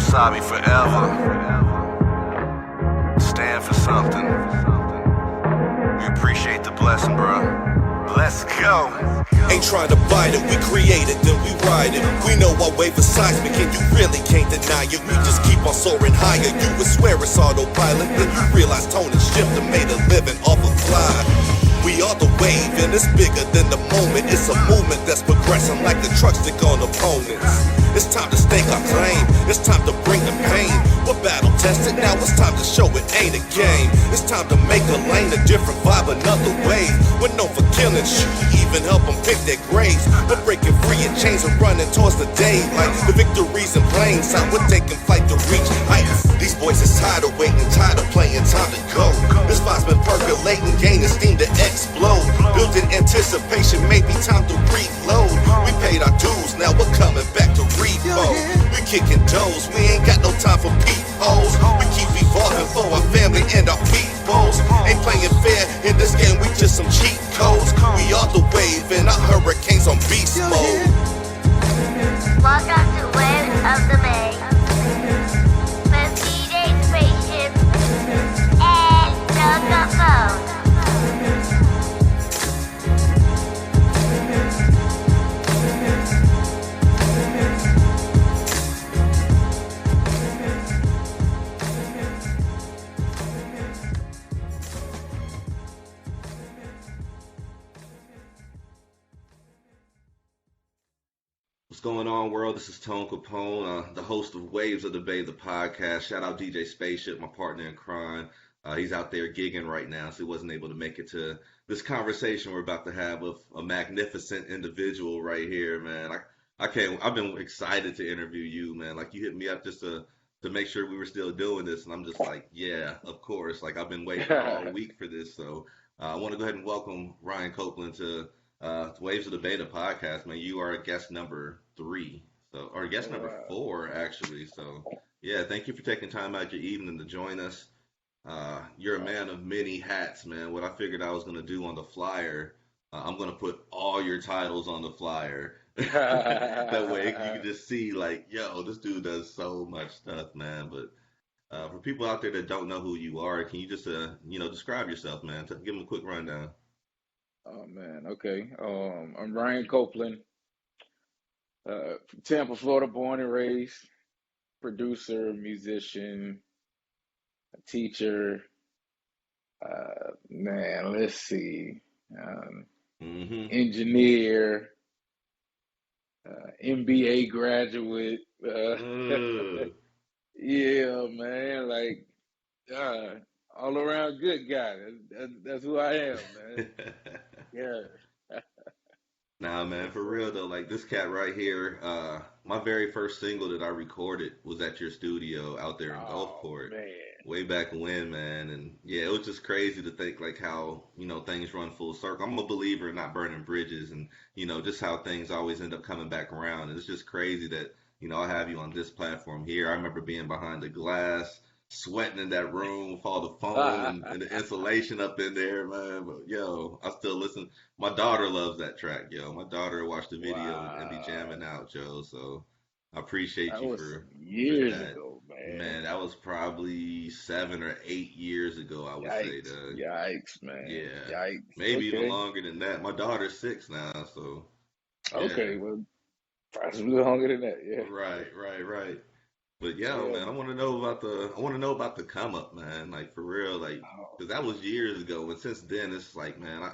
Wasabi forever. Stand for something. We appreciate the blessing, bro. Let's go. Ain't trying to bite it, we create it, then we ride it. We know our wave is seismic and you really can't deny it. We just keep on soaring higher, you would swear it's autopilot. Then you realize tone and shift and made a living off a fly. We are the wave and it's bigger than the moment. It's a movement that's progressing like the truck stick on opponents. It's time to stake our claim, it's time to bring the pain. We're battle tested, now it's time to show it ain't a game. It's time to make a lane, a different vibe, another wave. We're known for killing, shoot, even help them pick their graves. We're breaking free in chains and running towards the day. Like the victories in plain sight, we're taking flight to reach heights. These boys is tired of waiting, tired of playing, time to go. This vibe's been percolating, gaining steam to explode. Building anticipation, maybe time to reload. We paid our dues, now we're coming back to repo. We kicking doors, we ain't got no time for peepholes. We keep evolving for our family and our peoples. Ain't playing fair in this game, we just some cheat codes. We are the wave and our hurricanes on beast mode. Welcome to Waves of the Bay. With DJ Spaceship and Copeland. What's going on, world? This is Tone Capone, the host of Waves of the Bay, the podcast. Shout out DJ Spaceship, my partner in crime. He's out there gigging right now, so he wasn't able to make it to this conversation we're about to have with a magnificent individual right here, man. I've been excited to interview you, man. Like, you hit me up just to make sure we were still doing this, and I'm just like, yeah, of course. Like, I've been waiting all week for this, so I want to go ahead and welcome Ryan Copeland to Waves of the Beta podcast, man. You are guest number 3, or guest number 4, actually. So, yeah, thank you for taking time out your evening to join us. You're a man of many hats, man. What I figured I was going to do on the flyer, I'm going to put all your titles on the flyer. That way you can just see, like, yo, this dude does so much stuff, man. But for people out there that don't know who you are, can you just, describe yourself, man? Give them a quick rundown. Oh man, okay. I'm Ryan Copeland, from Tampa, Florida, born and raised, producer, musician, a teacher. Man, let's see, engineer, MBA graduate. Yeah, man, like all around good guy. That's who I am, man. Yeah. Nah, man, for real though, like this cat right here, my very first single that I recorded was at your studio out there in Gulfport, Man. way back when, man. And yeah, it was just crazy to think like how, things run full circle. I'm a believer in not burning bridges and, just how things always end up coming back around. And it's just crazy that, I have you on this platform here. I remember being behind the glass, sweating in that room with all the foam and the insulation up in there, man. But yo, I still listen. My daughter loves that track, yo. My daughter watched the video and be jamming out, Joe. So I appreciate That you was for years that. ago, man. Man, that was probably 7 or 8 years ago, I would say, Yikes. Doug. Yikes, man. Yeah, Yikes. maybe even Okay. longer than that. My daughter's 6 now, so yeah. Okay, well, possibly longer than that, yeah. Right. But yo, Yeah. man, I want to know about the come up, man. Like for real, like Oh, because that was years ago, and since then it's like, man,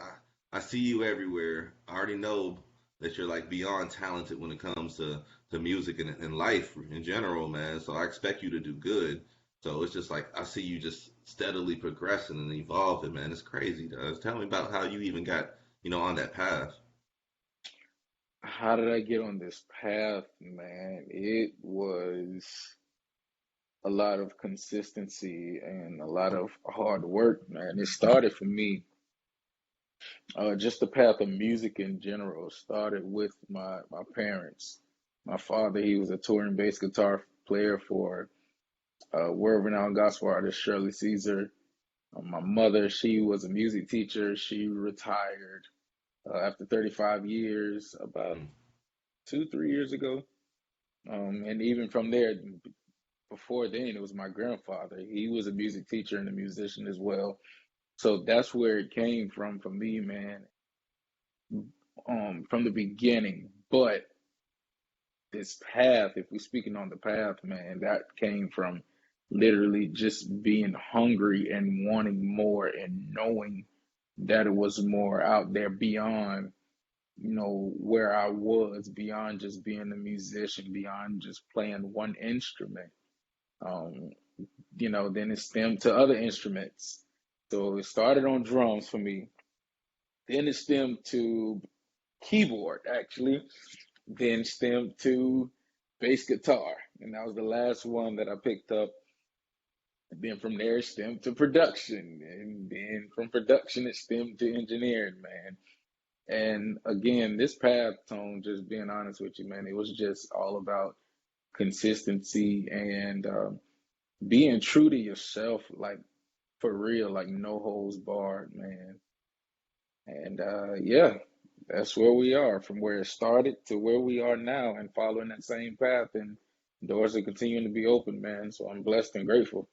I see you everywhere. I already know that you're like beyond talented when it comes to music and life in general, man. So I expect you to do good. So it's just like I see you just steadily progressing and evolving, man. It's crazy, guys. Tell me about how you even got, on that path. how did I get on this path, man? It was a lot of consistency and a lot of hard work, man. It started for me, just the path of music in general started with my parents. My father, he was a touring bass guitar player for world-renowned gospel artist Shirley Caesar. My mother, she was a music teacher. She retired after 35 years, about Mm. 2, 3 years ago. And even from there, before then, it was my grandfather. He was a music teacher and a musician as well. So that's where it came from for me, man, from the beginning. But this path, if we're speaking on the path, man, that came from literally just being hungry and wanting more and knowing that it was more out there beyond, where I was, beyond just being a musician, beyond just playing one instrument. Um, then it stemmed to other instruments. So it started on drums for me. Then it stemmed to keyboard, actually. Then stemmed to bass guitar. And that was the last one that I picked up. And then from there, it stemmed to production. And then from production, it stemmed to engineering, man. And again, this path, Tone, just being honest with you, man, it was just all about consistency and being true to yourself, like for real, like no holds barred, man. And yeah, that's where we are, from where it started to where we are now, and following that same path. And doors are continuing to be open, man. So I'm blessed and grateful.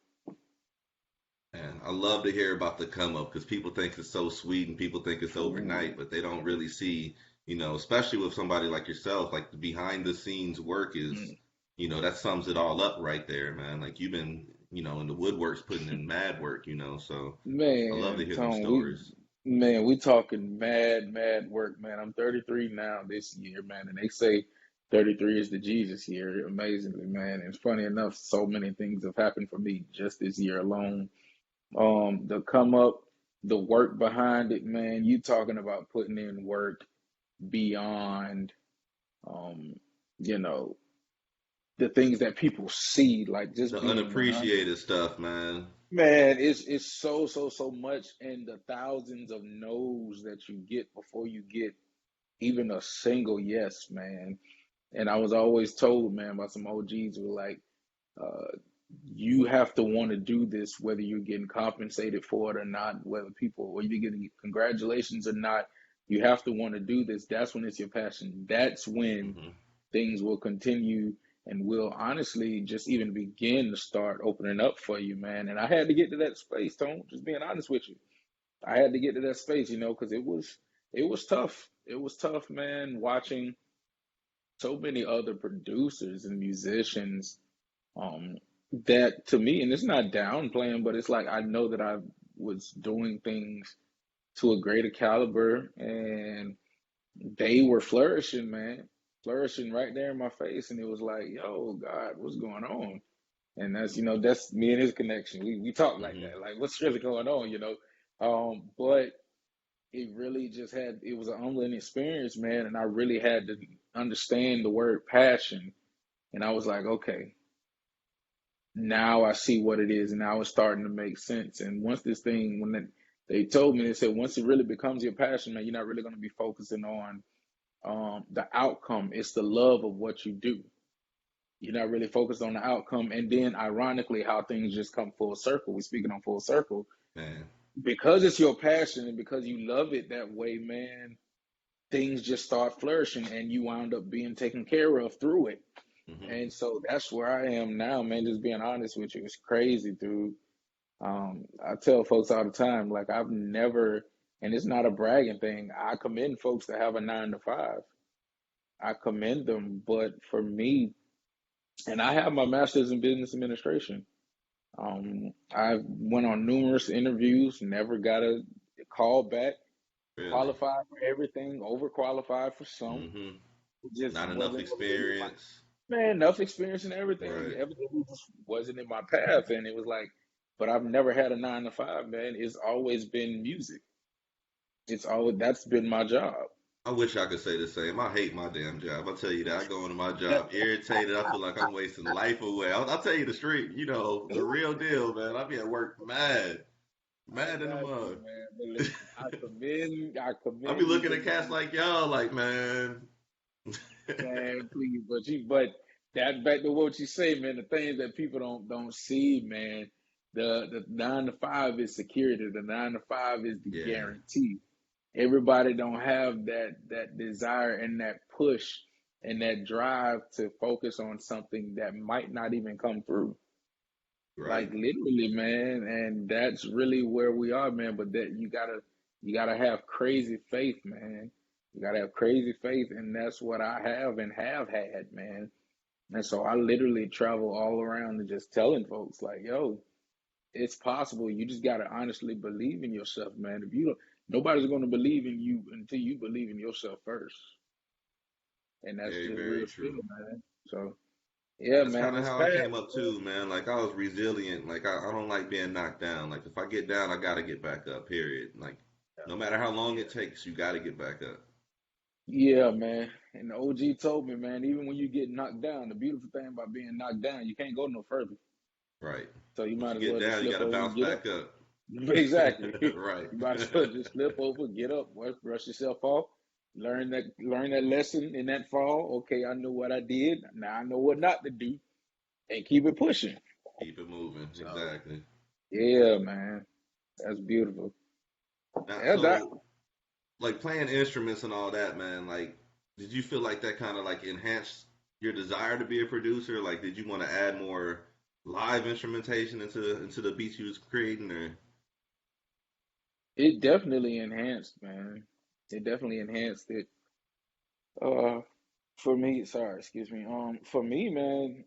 And I love to hear about the come up because people think it's so sweet and people think it's Ooh. overnight, but they don't really see, especially with somebody like yourself, like the behind the scenes work is, Mm. that sums it all up right there, man. Like you've been, in the woodworks putting in mad work, so I love to Man, hear them Tone, stories. we talking mad work, man. I'm 33 now this year, man, and they say 33 is the Jesus year, amazingly, man. And funny enough, so many things have happened for me just this year alone. The come up, the work behind it, man. You talking about putting in work beyond, um, you know, the things that people see, like just The being 100. unappreciated stuff, man. Man, it's so much, and the thousands of no's that you get before you get even a single yes, man. And I was always told, man, by some OGs who were like, uh, you have to want to do this, whether you're getting compensated for it or not, whether you're getting congratulations or not. You have to want to do this. That's when it's your passion. That's when Hmm. things will continue and will honestly just even begin to start opening up for you, man. And I had to get to that space, Tone, just being honest with you. I had to get to that space, because it was tough. It was tough, man, watching so many other producers and musicians, um that to me, and it's not downplaying, but it's like I know that I was doing things to a greater caliber, and they were flourishing, man, flourishing right there in my face. And it was like, yo, God, what's going on? And that's me and his connection. We talk like Hmm. that, like what's really going on. But it really just it was an humbling experience, man. And I really had to understand the word passion. And I was like, okay, now I see what it is, and now it's starting to make sense. And once this thing, they told me, they said, once it really becomes your passion, man, you're not really going to be focusing on the outcome. It's the love of what you do. You're not really focused on the outcome. And then, ironically, how things just come full circle. We're speaking on full circle Man. because it's your passion and because you love it that way, man. Things just start flourishing, and you wound up being taken care of through it. Hmm. And so that's where I am now, man. Just being honest with you, it's crazy, dude. I tell folks all the time, like I've never, and it's not a bragging thing. I commend folks that have a 9 to 5. I commend them, but for me, and I have my master's in business administration. I went on numerous interviews, never got a call back. Really. Qualified for everything, overqualified for some. Hmm. It just Not enough wasn't really my experience. man. Enough experience and everything. Right. Everything just wasn't in my path, and it was like, but I've never had a 9 to 5, man. It's always been music. It's always That's been my job. I wish I could say the same. I hate my damn job. I'll tell you that. I go into my job irritated. I feel like I'm wasting life away. I'll tell you the street, the real deal, man. I be at work mad, I mad in the got you, mud. man. But listen, I I be commend you looking for at cats being, like y'all, like, man. man, please. But that back to what you say, man. The things that people don't see, man. The 9 to 5 is security. The 9 to 5 is the Yeah. guarantee. Everybody don't have that desire and that push and that drive to focus on something that might not even come through. Right. Like literally, man, and that's really where we are, man. But that you gotta have crazy faith, man. You gotta have crazy faith, and that's what I have and have had, man. And so I literally travel all around and just telling folks like, yo, it's possible. You just gotta honestly believe in yourself, man. If you don't, nobody's gonna believe in you until you believe in yourself first. And that's Very, just very real spill, true. man. So yeah, That's man, kind of it's how I fast. came up too, man. Like I was resilient. Like I don't like being knocked down. Like if I get down, I gotta get back up. Period. Like no matter how long it takes, you gotta get back up. Yeah, man. And the OG told me, man, even when you get knocked down, the beautiful thing about being knocked down, you can't go no further. Right. So you Once might you as get well just down, you slip gotta over and bounce get up. back up. Exactly. Right. You might as well just slip over, get up, brush yourself off, learn that lesson in that fall. Okay, I know what I did. Now I know what not to do, and keep it pushing. Keep it moving. So Exactly. yeah, man, that's beautiful. Now, Yeah, that so like playing instruments and all that, man. Like, did you feel like that kind of like enhanced your desire to be a producer? Like, did you want to add more live instrumentation into the beats you was creating, or it definitely enhanced, man. It definitely enhanced it. Uh, for me, sorry, excuse me. For me, man,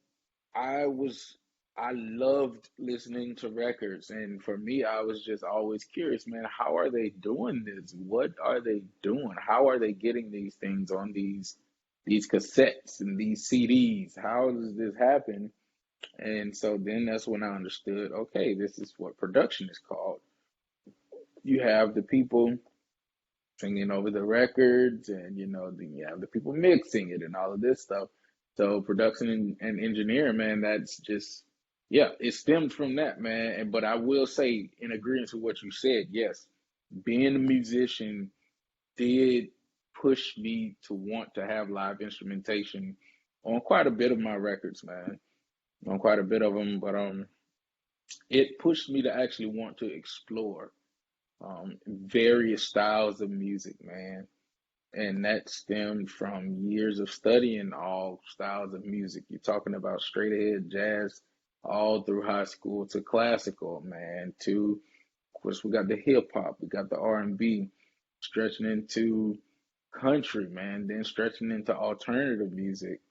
I was I loved listening to records, and for me, I was just always curious, man, how are they doing this? What are they doing? How are they getting these things on these cassettes and these CDs? How does this happen? And so then that's when I understood, okay, this is what production is called. You have the people singing over the records, and then you have the people mixing it and all of this stuff. So production and engineering, man, that's just yeah, it stemmed from that, man. But I will say, in agreement with what you said, yes, being a musician did push me to want to have live instrumentation on quite a bit of my records, man, on quite a bit of them. But it pushed me to actually want to explore various styles of music, man. And that stemmed from years of studying all styles of music. You're talking about straight ahead jazz all through high school to classical, man, to of course we got the hip hop, we got the R&B, stretching into country, man, then stretching into alternative music.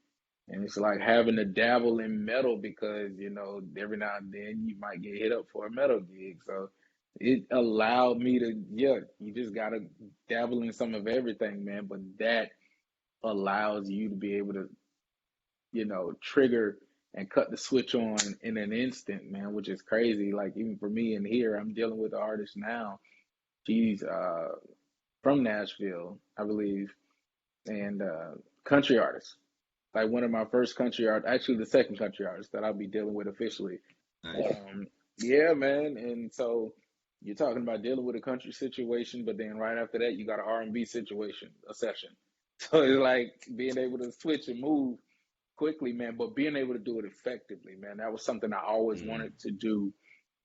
And it's like having to dabble in metal because, every now and then you might get hit up for a metal gig. So it allowed me to, yeah, you just got to dabble in some of everything, man. But that allows you to be able to, trigger and cut the switch on in an instant, man, which is crazy. Like even for me in here, I'm dealing with an artist now. She's from Nashville, I believe, and country artist, like one of my first country art, actually the second country artist that I'll be dealing with officially. nice? Yeah, man. And so you're talking about dealing with a country situation, but then right after that, you got an R&B situation, a session. So it's like being able to switch and move quickly, man, but being able to do it effectively, man. That was something I always Mm. wanted to do,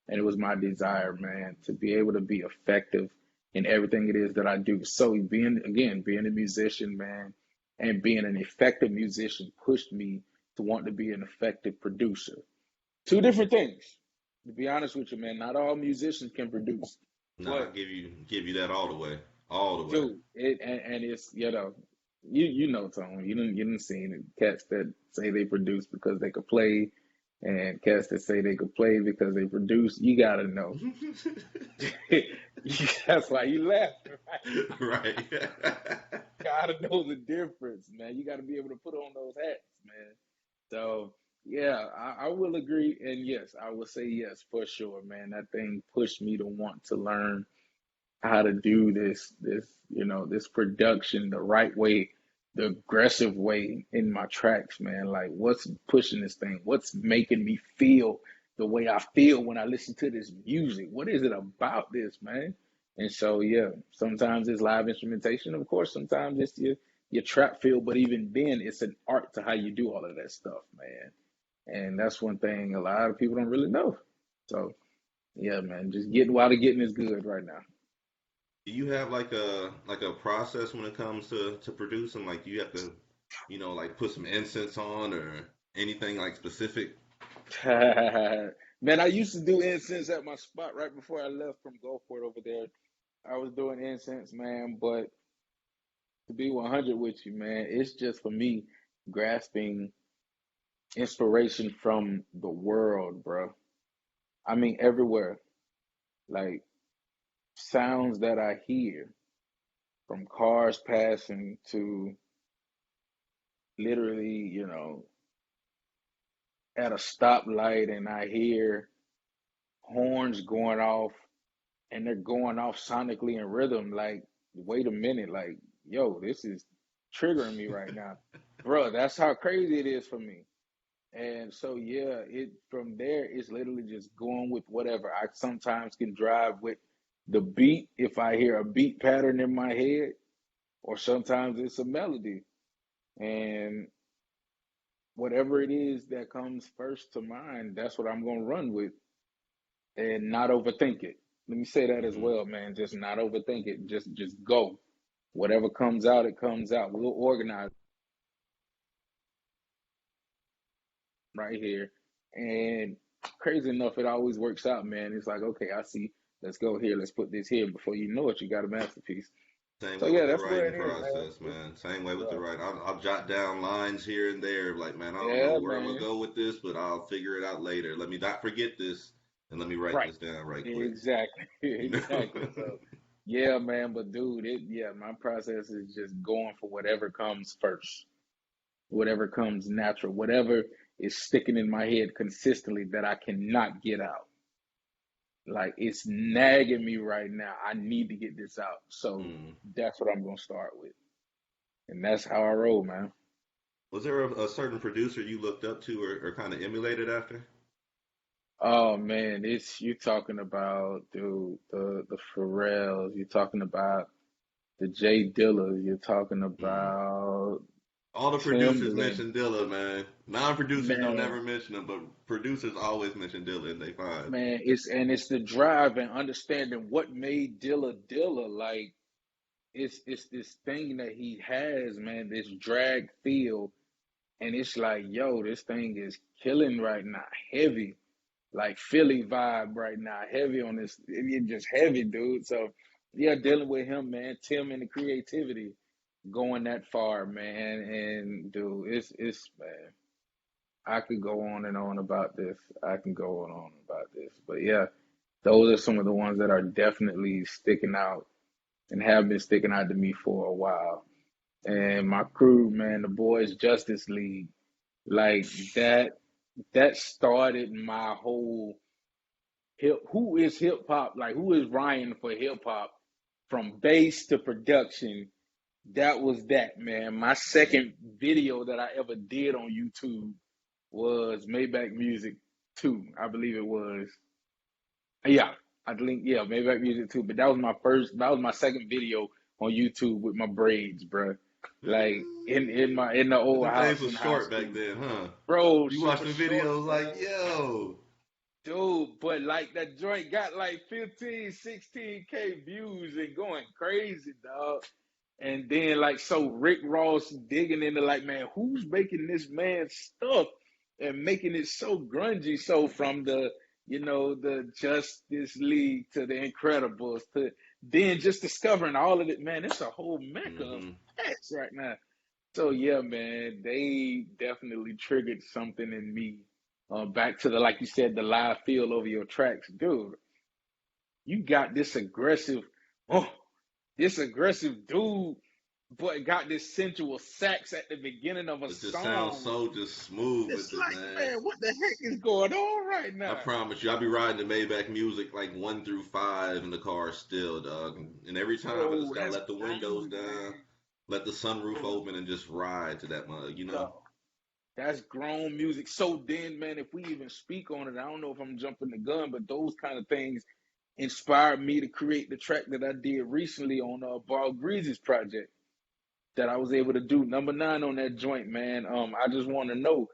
and it was my desire, man, to be able to be effective in everything it is that I do. So being a musician, man, and being an effective musician pushed me to want to be an effective producer. Two different things. To be honest with you, man, not all musicians can produce, Nah, I but give you that all the way. dude, and it's you know Tone, you didn't seen it. Cats that say they produce because they could play, and cats that say they could play because they produce. You gotta know. That's why you laughing, right? Right. Gotta know the difference, man. You gotta be able to put on those hats, man. So yeah, I will agree, and yes, I will say yes for sure, man. That thing pushed me to want to learn how to do this production the right way, the aggressive way in my tracks, man. Like what's pushing this thing? What's making me feel the way I feel when I listen to this music? What is it about this, man? And so yeah, sometimes it's live instrumentation, of course, sometimes it's your trap feel, but even then it's an art to how you do all of that stuff, man. And that's one thing a lot of people don't really know. So yeah, man, just getting while the getting is good right now. Do you have like a process when it comes to producing? Like, do you have to Like put some incense on or anything like specific? Man, I used to do incense at my spot right before I left from Gulfport over there. I was doing incense, man, but to be 100 with you, man, it's just for me grasping inspiration from the world, bro. I mean, everywhere. Like sounds that I hear from cars passing to literally, at a stoplight and I hear horns going off and they're going off sonically in rhythm. Like, wait a minute, like, yo, this is triggering me right now. Bro, that's how crazy it is for me. And so yeah, it from there it's literally just going with whatever. I sometimes can drive with the beat if I hear a beat pattern in my head, or sometimes it's a melody. And whatever it is that comes first to mind, that's what I'm gonna run with and not overthink it. Let me say that as Hmm. well, man. Just not overthink it. Just go. Whatever comes out, it comes out. We'll organize right here. And crazy enough, it always works out, man. It's like, okay, I see. Let's go here. Let's put this here. Before you know it, you got a masterpiece. Same So way with yeah, the that's where writing it is, man. process, man. Same way with the Yeah, writing. I'll jot down lines here and there, like, man, I don't know yeah, where I'm gonna man. go with this, but I'll figure it out later. Let me not forget this, and let me write Right. this down right quick. Exactly. You know? Exactly. So yeah, man. But dude, my process is just going for whatever comes first, whatever comes natural, whatever is sticking in my head consistently that I cannot get out. Like it's nagging me right now. I need to get this out. So Hmm. that's what I'm gonna start with. And that's how I roll, man. Was there a certain producer you looked up to or kind of emulated after? Oh man, it's you talking about dude, the Pharrells, you're talking about the Jay Dillas, you're talking Hmm. about All the producers Timbaland. mention Dilla, man. Non-producers don't Man, ever mention him, but producers always mention Dilla in they five. man, it's the drive and understanding what made Dilla Dilla. Like it's this thing that he has, man, this drag feel. And it's like, yo, this thing is killing right now, heavy, like Philly vibe right now, heavy on this. It's just heavy, dude. So, yeah, dealing with him, man, Tim and the creativity going that far, man. And dude, it's man, I could go on and on about this. I can go on and on about this. But yeah, those are some of the ones that are definitely sticking out and have been sticking out to me for a while. And my crew, man, the boys Justice League. Like that started my whole who is hip hop? Like who is Ryan for hip hop from bass to production? That was that, man. My second video that I ever did on YouTube was Maybach Music 2, I believe it was. Yeah, I think yeah, Maybach Music 2, but that was my second video on YouTube with my braids, bro. Like in the old Them things house was in high short back school. then, huh? Bro, You watch super the short, videos like, man. yo. Dude, but like that joint got like 15, 16K views and going crazy, dog. And then like so Rick Ross digging into like, man, who's making this man's stuff and making it so grungy? So from the Justice League to the Incredibles to then just discovering all of it, man, it's a whole mecca of Hmm. facts right now. So yeah, man, they definitely triggered something in me. Back to the like you said, the live feel over your tracks, dude. You got oh, this aggressive dude, but got this sensual sax at the beginning of a It just sounds song. so just smooth It's with it, like, man. man, what the heck is going on right I now? promise you, I'll be riding the Maybach music like 1 through 5 in the car still, dog. And every time I Bro, just gotta that's let the windows grown, down, man. let the sunroof Bro, open, and just ride to that mug. yo, that's grown music. So then, man, if we even speak on it, I don't know if I'm jumping the gun, but those kind of things inspired me to create the track that I did recently on Ball Greasy's project that I was able to do #9 on that joint, man. I just want to know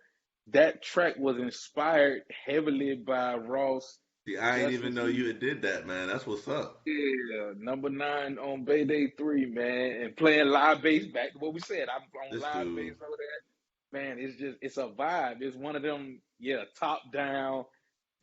that track was inspired heavily by Ross See, I ain't Just even know you received. had did that, man. That's what's up. Yeah, number 9 on Bay Day 3, man, and playing live bass. Back to what we said, I'm on This live dude. bass over there. Man, it's a vibe. It's one of them, yeah, top down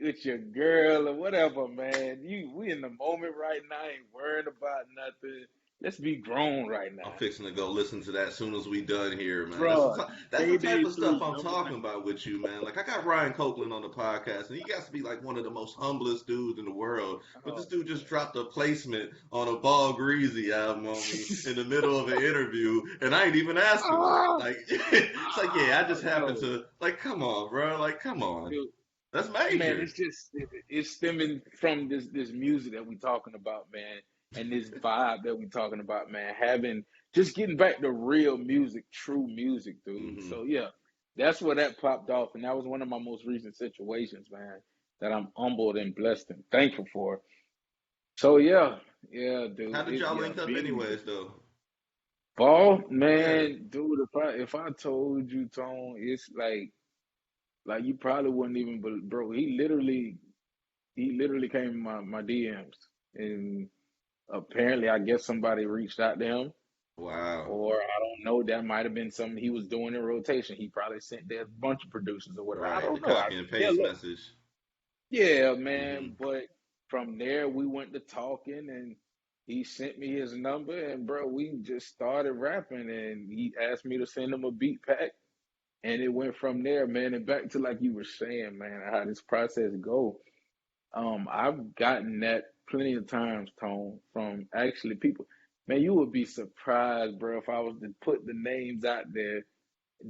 with your girl or whatever, man. We in the moment right now, ain't worrying about nothing. Let's be grown right I'm now, fixing to go listen to that as soon as we done here, man. bro. That's the Bay type Day of stuff 3, I'm number 9. talking about with you, man. Like I got Ryan Copeland on the podcast, and he got to be like one of the most humblest dudes in the world. But this Oh dude just dropped a placement on a Ball Greasy album on me in the middle of an interview, and I ain't even asked him. ah, Like it's like, yeah, I just happened yo, to like, come on, bro. Like, come on, dude. that's Man, major. it's just it's stemming from this music that we talking about, man, and this vibe that we talking about, man. Having just getting back to real music, true music, dude. Hmm. So yeah, that's where that popped off, and that was one of my most recent situations, man, that I'm humbled and blessed and thankful for. So yeah, yeah, How dude. did y'all Yeah, link up, being anyways, though? ball, Yeah. man, dude. If I told you, Tone, it's like you probably wouldn't even, bro. He literally came in my DMs, and apparently, I guess somebody reached out to him, Wow. or I don't know. That might have been something he was doing in rotation. He probably sent there a bunch of producers or whatever. I Right. The don't know. copy and Yeah, paste look, message. yeah, Hmm. man. But from there, we went to talking, and he sent me his number, and bro, we just started rapping, and he asked me to send him a beat pack. And it went from there, man. And back to like you were saying, man, how this process go. I've gotten that plenty of times, Tone, from actually people. Man, you would be surprised, bro, if I was to put the names out there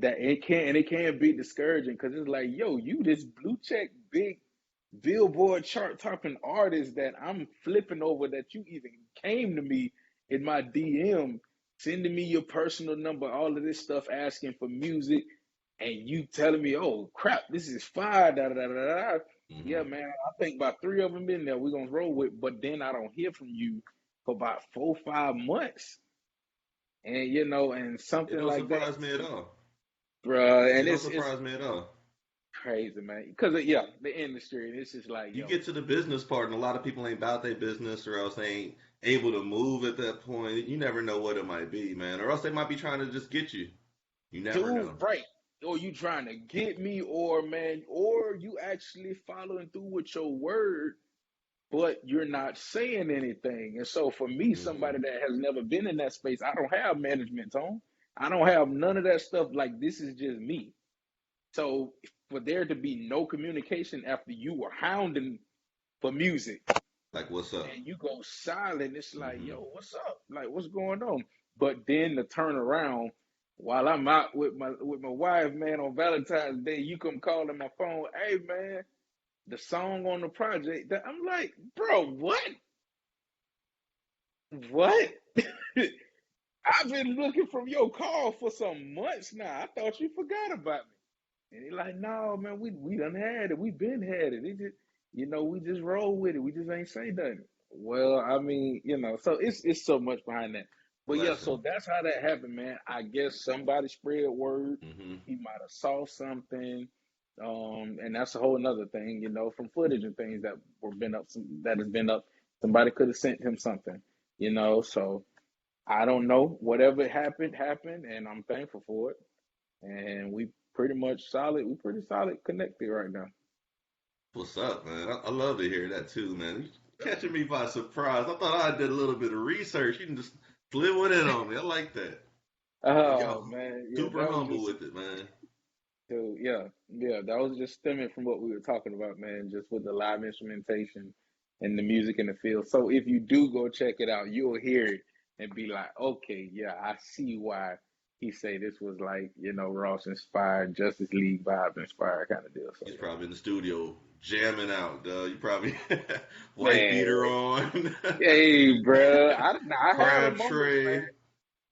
that it can be discouraging because it's like, yo, you this blue check big Billboard chart topping artist that I'm flipping over that you even came to me in my DM, sending me your personal number, all of this stuff, asking for music, and you telling me, oh crap, this is fire, da da da da da. Yeah, Hmm. man, I think about 3 of them in there we're gonna roll with, but then I don't hear from you for about 4 5 months, and and It something don't like that, surprise me at all. bruh, It and don't it's surprise me at all. crazy, man, because yeah, the industry, and it's just like, You yo, get to the business part, and a lot of people ain't about their business, or else they ain't able to move at that point. You never know what it might be, man. Or else they might be trying to just get you. You never dude, know. right? Or you trying to get me, or man, or you actually following through with your word, but you're not saying anything. And so for me, Hmm. somebody that has never been in that space, I don't have management, Tone. I don't have none of that stuff. Like this is just me. So for there to be no communication after you were hounding for music, Like, what's up? and you go silent, it's like, Hmm. yo, what's up? Like, what's going on? But then to turn around while I'm out with my wife, man, on Valentine's Day, you come calling my phone, hey man, the song on the project. That I'm like, bro, what? What? I've been looking from your call for some months now. I thought you forgot about me. And he like, no, man, we done had it. We been had it. It just, we just roll with it. We just ain't say nothing. Well, I mean, so it's so much behind that. But yeah, Blessing. so that's how that happened, man. I guess somebody spread word. Hmm. He might have saw something. And that's a whole nother thing, from footage and things that were been up, that has been up. Somebody could have sent him something, so I don't know. Whatever happened, happened, and I'm thankful for it. And we pretty much solid. We pretty solid connected right now. What's up, man? I love to hear that too, man. You catching me by surprise. I thought I did a little bit of research. You can just slid one in on me. I like that. Like Oh y'all man, yeah, super that was humble just, with it, man. dude, yeah, that was just stemming from what we were talking about, man. Just with the live instrumentation and the music in the field. So if you do go check it out, you'll hear it and be like, okay, yeah, I see why he say this was like, Ross inspired, Justice League vibe inspired kind of deal. So He's probably in the studio jamming out, dog. You probably yeah, white beater man, on, hey, bro, I had a crab moment, man. tray.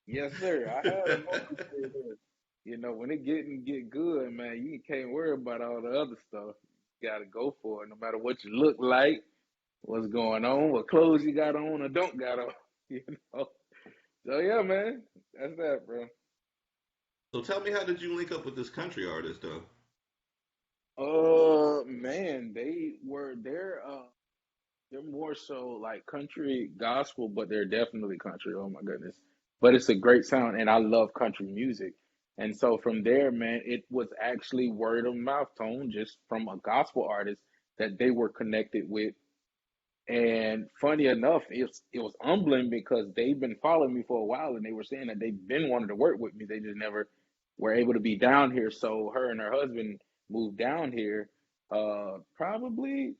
Yes, sir. I had a moment there. When it get good, man, you can't worry about all the other stuff. You gotta go for it, no matter what you look like, what's going on, what clothes you got on or don't got on. You know. So yeah, man, that's that, bro. So tell me, how did you link up with this country artist, though? Man, they're more so like country gospel, but they're definitely country. Oh my goodness. But it's a great sound and I love country music. And so from there, man, it was actually word of mouth tone just from a gospel artist that they were connected with. And funny enough, it was humbling because they've been following me for a while, and they were saying that they've been wanting to work with me. They just never were able to be down here. So her and her husband moved down here, probably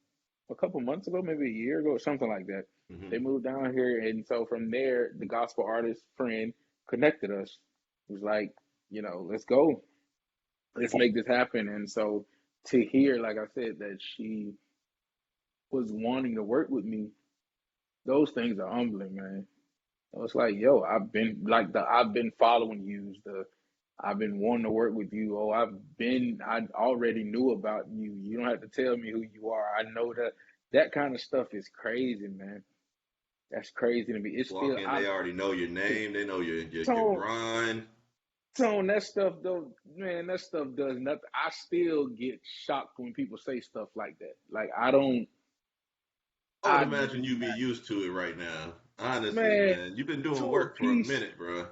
a couple months ago, maybe a year ago, or something like that. They Hmm. moved down here, and so from there, the gospel artist friend connected us. It was like, let's go, let's make this happen. And so to hear, like I said, that she was wanting to work with me, those things are humbling, man. So it's like, yo, I've been following you. I've been wanting to work with you. I already knew about you. You don't have to tell me who you are. I know that kind of stuff is crazy, man. That's crazy to me. It's Walk still, in, they already know your name, they know your tone, grind. that stuff though, man, that stuff does nothing. I still get shocked when people say stuff like that. Like I don't, I would I imagine do you be used to it right now. Honestly, man, man. You've been doing to a work for a piece. minute, bro.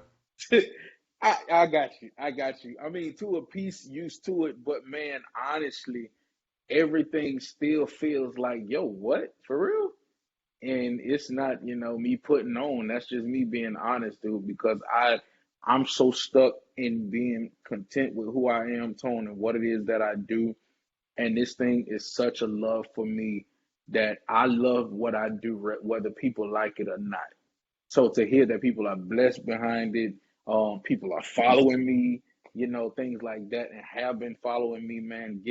I got you. I got you. I mean, to a piece, used to it, but man, honestly, everything still feels like, yo, what? For real? And it's not, me putting on. That's just me being honest, dude, because I'm so stuck in being content with who I am, Tone, and what it is that I do. And this thing is such a love for me that I love what I do, whether people like it or not. So to hear that people are blessed behind it, people are following me, things like that, and have been following me, man,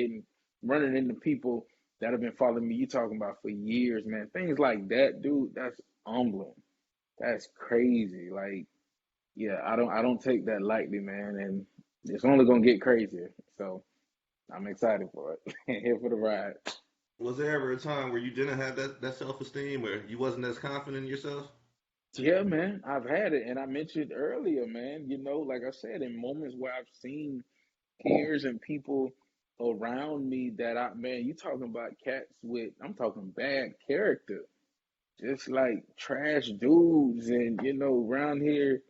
running into people that have been following me, you talking about for years, man. Things like that, dude, that's humbling. That's crazy. Like, yeah, I don't take that lightly, man, and it's only gonna get crazier. So I'm excited for it. Here for the ride. Was there ever a time where you didn't have that self-esteem, where you wasn't as confident in yourself? Yeah, man, I've had it, and I mentioned earlier, man. Like I said, in moments where I've seen peers and people around me that man, you talking about cats with, I'm talking bad character, just like trash dudes, and around here,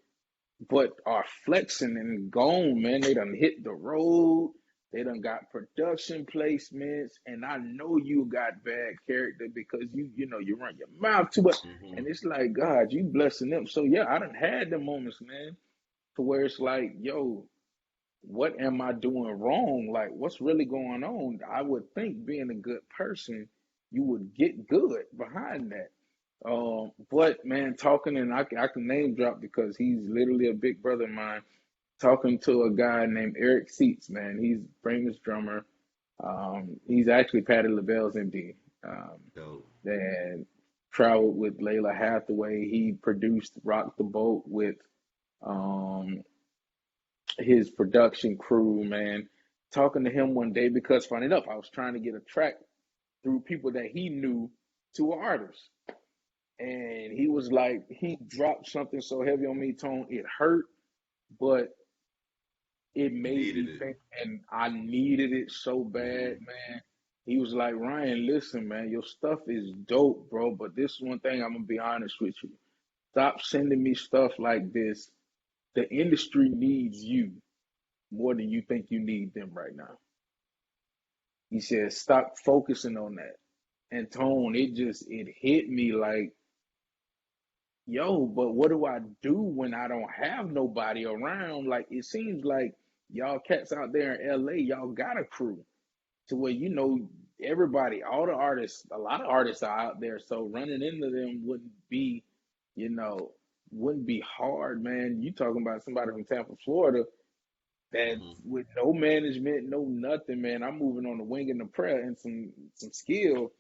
but are flexing and gone, man. They done hit the road. They done got production placements, and I know you got bad character because you run your mouth too much, Hmm. and it's like God, you blessing them. So yeah, I done had the moments, man, to where it's like, yo, what am I doing wrong? Like, what's really going on? I would think being a good person, you would get good behind that. But man, talking, and I can name drop because he's literally a big brother of mine. Talking to a guy named Eric Seats, man. He's famous drummer. He's actually Patti LaBelle's MD. Um, So, and traveled with Layla Hathaway. He produced Rock the Boat with um, his production crew, man. Talking to him one day because, funny enough, I was trying to get a track through people that he knew to an artist. And he was like, he dropped something so heavy on me, Tone, it hurt, but it you made needed me it. think, and I needed it so bad, Hmm. man. He was like, Ryan, listen, man, your stuff is dope, bro, but this is one thing I'm gonna be honest with you. Stop sending me stuff like this. The industry needs you more than you think you need them right now. He said, stop focusing on that. And Tone, it hit me like, yo, but what do I do when I don't have nobody around? Like, it seems like y'all cats out there in LA, y'all got a crew to where, everybody, all the artists, a lot of artists are out there. So running into them you know, wouldn't be hard, man. You talking about somebody from Tampa, Florida, that Hmm. with no management, no nothing, man. I'm moving on the wing and the prayer and some skill,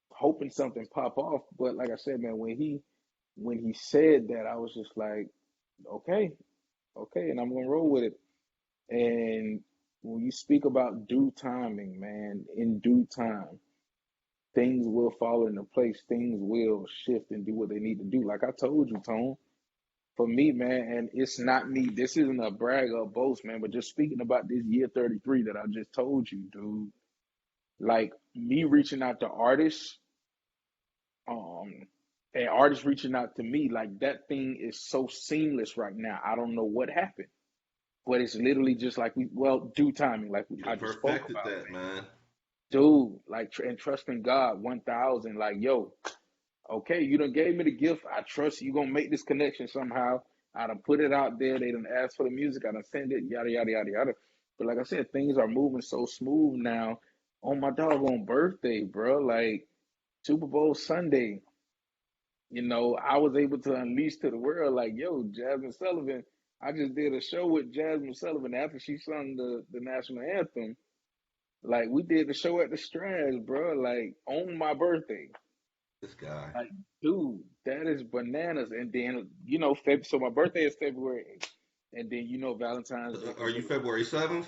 hoping something pop off. But like I said, man, when he said that, I was just like, okay, okay, and I'm gonna roll with it. And when you speak about due timing, man, in due time, things will fall into place. Things will shift and do what they need to do. Like I told you, Tone, for me, man, and it's not me. This isn't a brag or a boast, man, but just speaking about this year 33 that I just told you, dude. Like me reaching out to artists, um, and artists reaching out to me, like that thing is so seamless right now. I don't know what happened, but it's literally just like due timing, like You I done just spoke perfected about, that, man. dude. Like and trusting God 1,000. Like yo, okay, you done gave me the gift. I trust you gonna make this connection somehow. I done put it out there. They done asked for the music. I done send it. Yada yada yada yada. But like I said, things are moving so smooth now. On my doggone birthday, bro. Like Super Bowl Sunday, I was able to unleash to the world, like, yo, Jasmine Sullivan. I just did a show with Jasmine Sullivan after she sung the national anthem. Like, we did the show at the Strands, bro, like, on my birthday. This guy. Like, dude, that is bananas. And then, so my birthday is February 8th. And then, Valentine's Day Are is you February 7th?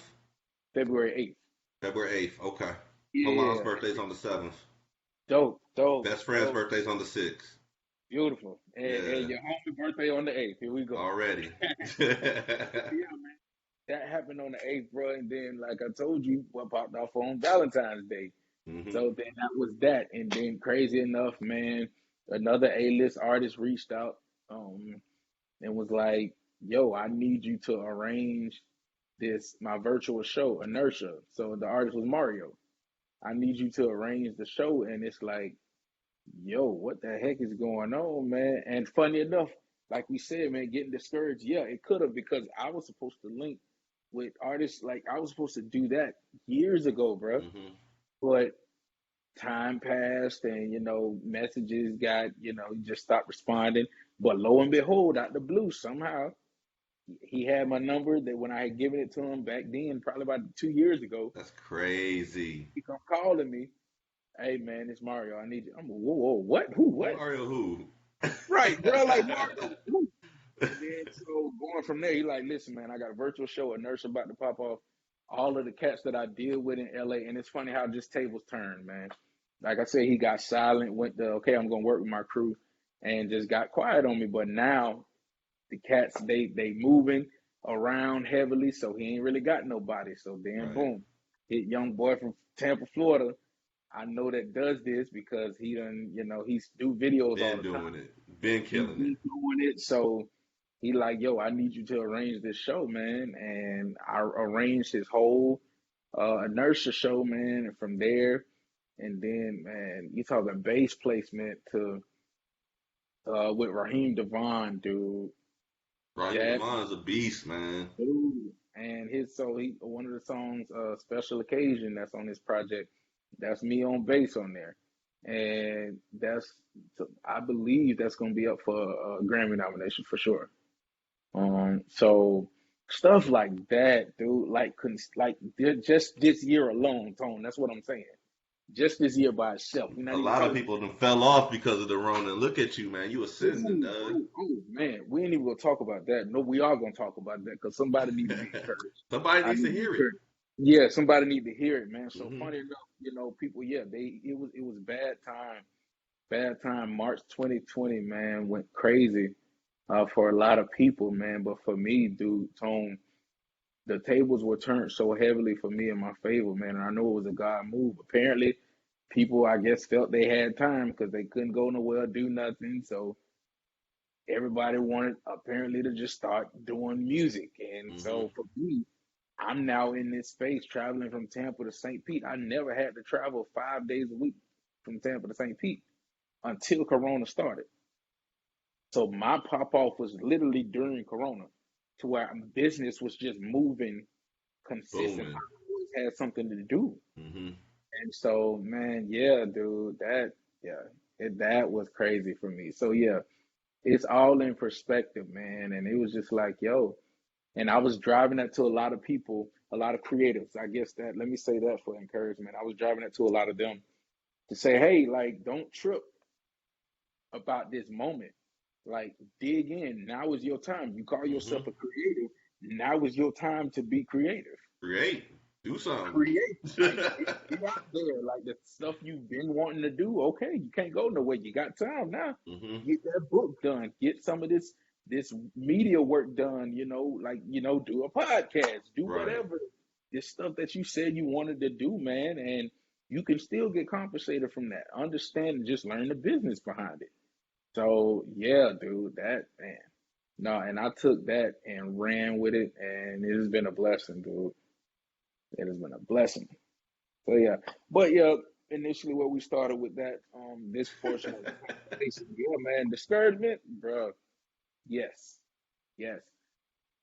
February 8th. February 8th. Okay. My mom's Yeah, birthday's on the 7th. dope, dope, Best friend's dope, birthday's on the 6th. beautiful. And Yeah. your homie birthday on the 8th. Here we go. Already. Yeah, that happened on the 8th, bro. And then, like I told you, what popped off on Valentine's Day. hmm So then that was that. And then, crazy enough, man, another A-list artist reached out and was like, yo, I need you to arrange my virtual show, Inertia. So the artist was Mario. I need you to arrange the show. And it's like, yo, what the heck is going on, man? And funny enough, like we said, man, getting discouraged. Yeah, it could have, because I was supposed to link with artists. Like I was supposed to do that years ago, bro. hmm But time passed, and messages got, he just stopped responding. But lo and behold, out the blue, somehow he had my number. That when I had given it to him back then, probably about 2 years ago, That's crazy. he come calling me. Hey man, it's Mario. I need you. I'm whoa, whoa, what? Who? What? Mario who? Right, bro. Like Mario. Who? And then so going from there, he like, listen, man, I got a virtual show, a nurse about to pop off. All of the cats that I deal with in LA, and it's funny how just tables turn, man. Like I said, he got silent, went to okay, I'm gonna work with my crew, and just got quiet on me. But now the cats they moving around heavily, so he ain't really got nobody. So then Right. boom, hit young boy from Tampa, Florida. I know that does this because he done, he's do videos all Been the time. doing it. Been He killing it. been doing it. So he like, yo, I need you to arrange this show, man. And I arranged his whole inertia show, man. And from there, and then, man, you talking bass placement to with Raheem Devon, dude. Raheem Jazz, Devon's a beast, man. dude. And he one of the songs, Special Occasion, that's on this project. That's me on bass on there. And I believe that's gonna be up for a Grammy nomination for sure. So stuff like that, dude. Just this year alone, Tone. That's what I'm saying. Just this year by itself. We're not A even lot of talking. people done fell off because of the Rona. Look at you, man. You ascending, Ooh, Doug. ooh, ooh, man, we ain't even gonna talk about that. No, we are gonna talk about that because somebody need to be encouraged. Somebody I needs need to to be hear it. encouraged. Yeah, somebody need to hear it, man. So hmm funny enough, people, yeah, it was bad time. March 2020, man, went crazy for a lot of people, man. But for me, dude, Tone, the tables were turned so heavily for me in my favor, man. And I know it was a God move. Apparently, people, I guess, felt they had time because they couldn't go nowhere, do nothing. So everybody wanted apparently to just start doing music. And hmm so for me, I'm now in this space traveling from Tampa to St. Pete. I never had to travel 5 days a week from Tampa to St. Pete until Corona started. So my pop off was literally during Corona, to where business was just moving consistent. Booming. I always had something to do. hmm And so, man, yeah, dude, that was crazy for me. So yeah, it's all in perspective, man. And it was just like, yo, and I was driving that to a lot of people, a lot of creatives. I guess let me say that for encouragement. I was driving that to a lot of them to say, hey, like, don't trip about this moment. Like, dig in. Now is your time. You call yourself hmm a creative. Now is your time to be creative. Create. Do something. Create. Like, get out there. Like, the stuff you've been wanting to do. Okay, you can't go nowhere. You got time now. hmm Get that book done. Get some of this media work done. Do a podcast. Do Right. whatever. This stuff that you said you wanted to do, man. And you can still get compensated from that. Understand and just learn the business behind it. So yeah, dude, that man. No, and I took that and ran with it, and it has been a blessing, dude. It has been a blessing. So yeah, but yeah, initially where we started with that, this portion of the conversation, yeah, man, discouragement, bro. Yes, yes.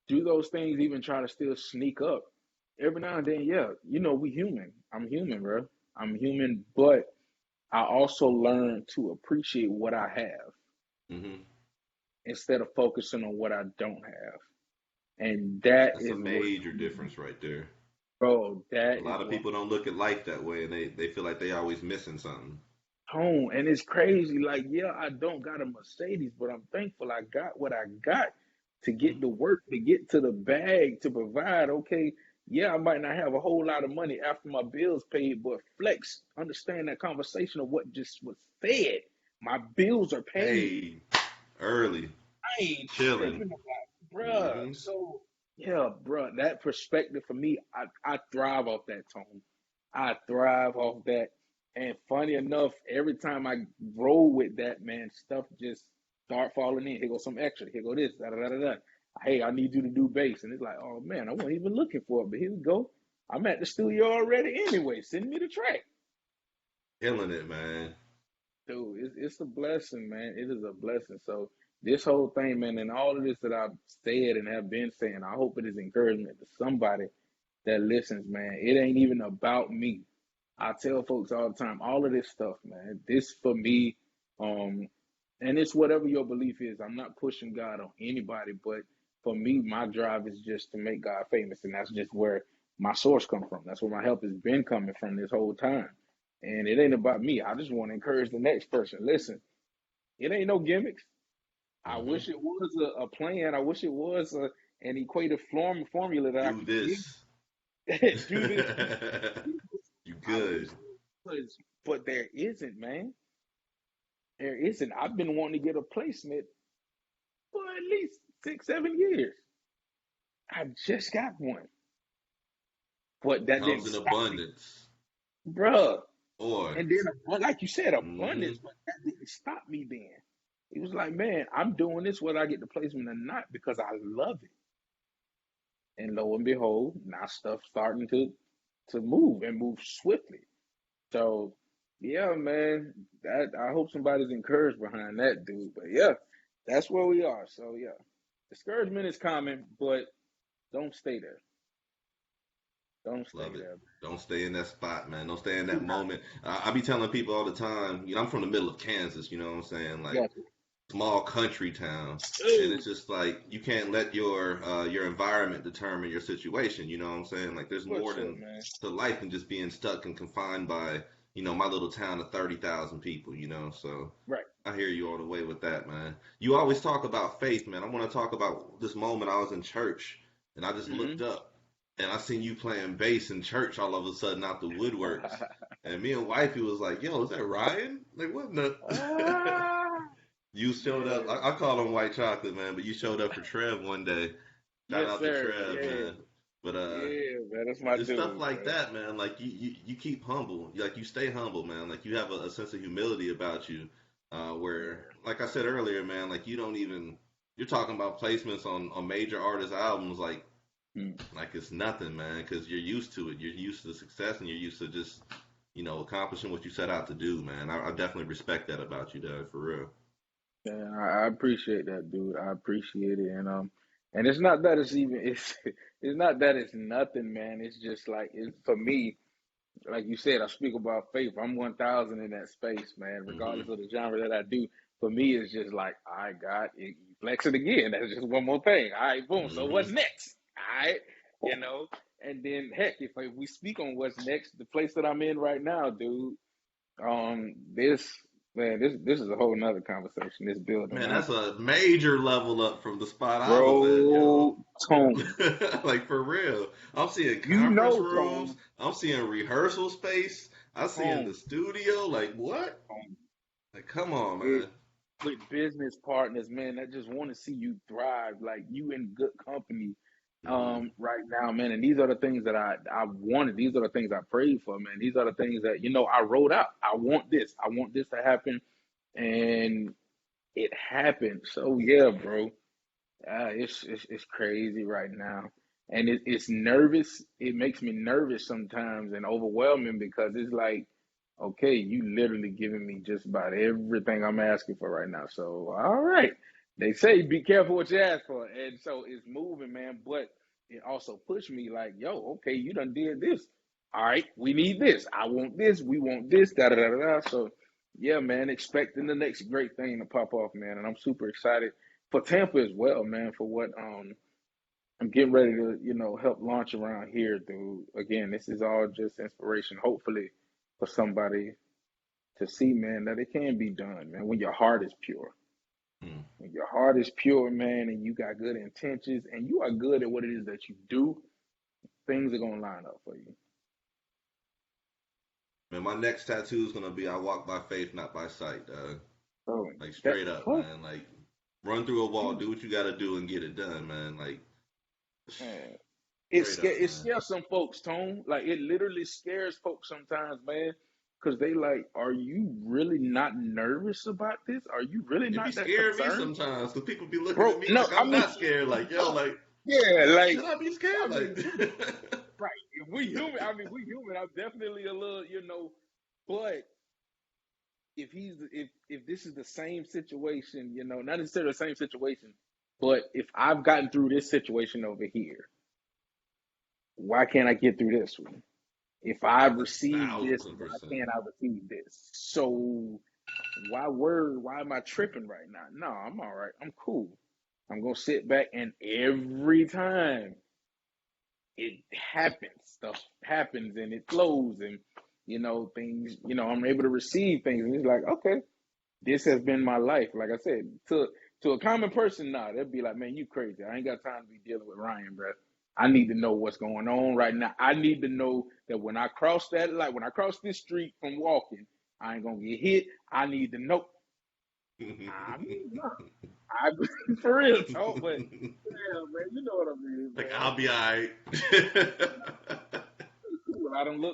Do those things even try to still sneak up every now and then? Yeah, we human. I'm human, bro. I'm human, but I also learn to appreciate what I have Hmm. instead of focusing on what I don't have. And that That's a is what, major difference right there. bro, A that is lot of what people don't look at life that way, and they feel like they always missing something. home. And it's crazy. Like, yeah, I don't got a Mercedes, but I'm thankful I got what I got to Hmm. get the work, to get to the bag, to provide. Okay, yeah, I might not have a whole lot of money after my bills paid, but flex, understand that conversation of what just was fed. My bills are paid. Hey, early, I ain't chilling. tripping about, bruh. Hmm. So yeah, bruh, that perspective for me, I thrive off that tone. I thrive off that. And funny enough, every time I roll with that, man, stuff just start falling in. Here goes some extra. Here go this. Da da da da da. Hey, I need you to do bass, and it's like, oh man, I wasn't even looking for it, but here we go. I'm at the studio already anyway. Send me the track. Killing it, man. Dude, it's a blessing, man. It is a blessing. So this whole thing, man, and all of this that I've said and have been saying, I hope it is encouragement to somebody that listens, man. It ain't even about me. I tell folks all the time, all of this stuff, man. This for me, um, and it's whatever your belief is. I'm not pushing God on anybody, but for me, my drive is just to make God famous, and that's just where my source come from. That's where my help has been coming from this whole time. And it ain't about me. I just want to encourage the next person. Listen, it ain't no gimmicks. I Hmm. wish it was a plan. I wish it was an equated formula that I Do could this. give. Do this. You I wish good. there was, but there isn't, man. There isn't. I've been wanting to get a placement for at least 6, 7 years. I just got one, but that didn't Comes in stop me, abundance. bruh. Or, And then, like you said, hmm abundance, but that didn't stop me then. It was like, man, I'm doing this whether I get the placement or not because I love it. And lo and behold, now stuff's starting to move and move swiftly. So, yeah, man, that I hope somebody's encouraged behind that, dude. But yeah, that's where we are. So yeah, discouragement is common, but don't stay there. Don't stay love it. there. Don't stay in that spot, man. Don't stay in that moment. I be telling people all the time, I'm from the middle of Kansas, you know what I'm saying? Like, Gotcha. small country town, and Dude, it's just like you can't let your environment determine your situation. You know what I'm saying? Like there's more what's up, than man? to life than just being stuck and confined by my little town of 30,000 people. So Right. I hear you all the way with that, man. You always talk about faith, man. I want to talk about this moment I was in church and I just looked Hmm. up and I seen you playing bass in church all of a sudden out the woodworks. And me and wifey was like, "Yo, is that Ryan? Like, what in the?" Ah, You showed up. yeah. I call him White Chocolate, man, but you showed up for Trev one day. Shout Yes, out to sir. Trev, Yeah. man. But Yeah, man. That's my it's stuff dude, like man. that, man. Like you keep humble. Like you stay humble, man. Like you have a sense of humility about you. Where, Yeah. like I said earlier, man, like you're talking about placements on major artist albums, Mm. like it's nothing, man, because you're used to it. You're used to the success, and you're used to just accomplishing what you set out to do, man. I definitely respect that about you, Doug, for real. Yeah, I appreciate that, dude. I appreciate it, and it's not that it's even it's not that it's nothing, man. It's just like it's for me. Like you said, I speak about faith. I'm 1,000 in that space, man. Hmm. Regardless of the genre that I do, for me, it's just like I got it. Flex it again. That's just one more thing. All right, boom. So Hmm. what's next? All right, you know. And then heck, if we speak on what's next, the place that I'm in right now, dude. This man, this is a whole nother conversation. This building, Man, man, that's a major level up from the spot I was at, yo. bro, Tone. Like for real. I'm seeing You conference know, rooms. Tone, I'm seeing rehearsal space. I'm seeing Tone, the studio. Like what? Tone. Like come on, With man. with business partners, man, that just want to see you thrive. Like you in good company. Hmm. right now, man. And these are the things that I wanted. These are the things I prayed for, man. These are the things that, I wrote out. I want this. I want this to happen. And it happened. So yeah, bro. It's crazy right now, and it's nervous. It makes me nervous sometimes and overwhelming because it's like, okay, you literally giving me just about everything I'm asking for right now. So all right, they say be careful what you ask for, and so it's moving, man. But it also pushed me like, yo, okay, you done did this. All right, we need this. I want this. We want this. Da da da da. Da. So yeah, man, expecting the next great thing to pop off, man, and I'm super excited for Tampa as well, man, for what I'm getting ready to, help launch around here, dude. Again, this is all just inspiration, hopefully, for somebody to see, man, that it can be done, man, when your heart is pure. Hmm. When your heart is pure, man, and you got good intentions and you are good at what it is that you do, things are gonna line up for you. Man, my next tattoo is gonna be "I walk by faith, not by sight." So Like that straight up, huh, man. Like run through a wall, do what you gotta do, and get it done, man. Like man. straight up, It man. scares some folks, Tone. Like it literally scares folks sometimes, man. Cause they like, are you really not nervous about this? Are you really It be not that scaring me concerned? sometimes because people be looking Bro, at me no, like I I'm mean, not scared. Like yo, like yeah, like, should I be I scared? mean, Like right. If we human, I mean, we human. I'm definitely a little, but if this is the same situation, not necessarily the same situation, but if I've gotten through this situation over here, why can't I get through this one? If I receive this, thousand why percent. can't I receive this? So why worry? Why am I tripping right now? No, I'm all right. I'm cool. I'm gonna sit back and every time it happens, stuff happens and it flows and things, I'm able to receive things and it's like, okay, this has been my life. Like I said, to a common person, nah, they'd be like, man, you crazy. I ain't got time to be dealing with Ryan, bro. I need to know what's going on right now. I need to know that when I cross that light, when I cross this street from walking, I ain't gonna get hit. I need to know. I mean, nah, I for real talk, but yeah, man, you know what I mean, Like man. I'll be alright. Cool.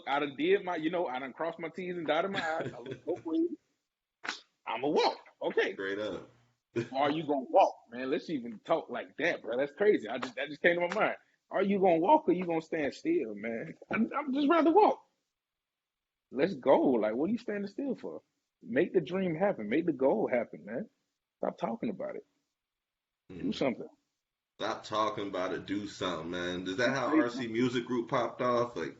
I done did my, I done crossed my T's and dotted my I's. I look both ways. I'm a walk. Okay. Straight up. Are you gonna walk, man? Let's even talk like that, bro. That's crazy. That just came to my mind. Are you gonna walk or you gonna stand still, man? I'm just rather walk. Let's go. Like, what are you standing still for? Make the dream happen. Make the goal happen, man. Stop talking about it. Do Hmm. something. Stop talking about it. Do something, man. Is that how Say RC something. Music Group popped off? Like,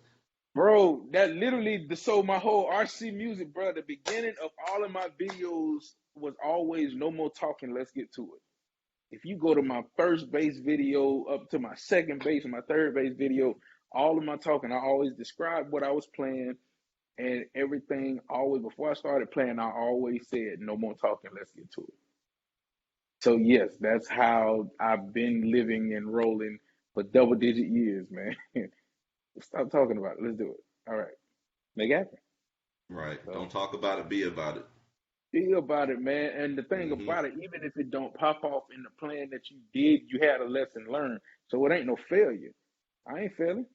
Bro, that literally so my whole RC music, bro. The beginning of all of my videos was always no more talking. Let's get to it. If you go to my first base video up to my second base and my third base video, all of my talking, I always described what I was playing and everything. Always before I started playing, I always said, "No more talking. Let's get to it." So yes, that's how I've been living and rolling for double-digit years, man. Stop talking about it. Let's do it. All right, make it happen. right. So Don't talk about it, be about it. think about it, man. And the thing Hmm. about it, even if it don't pop off in the plan that you did, you had a lesson learned. So it ain't no failure. I ain't failing.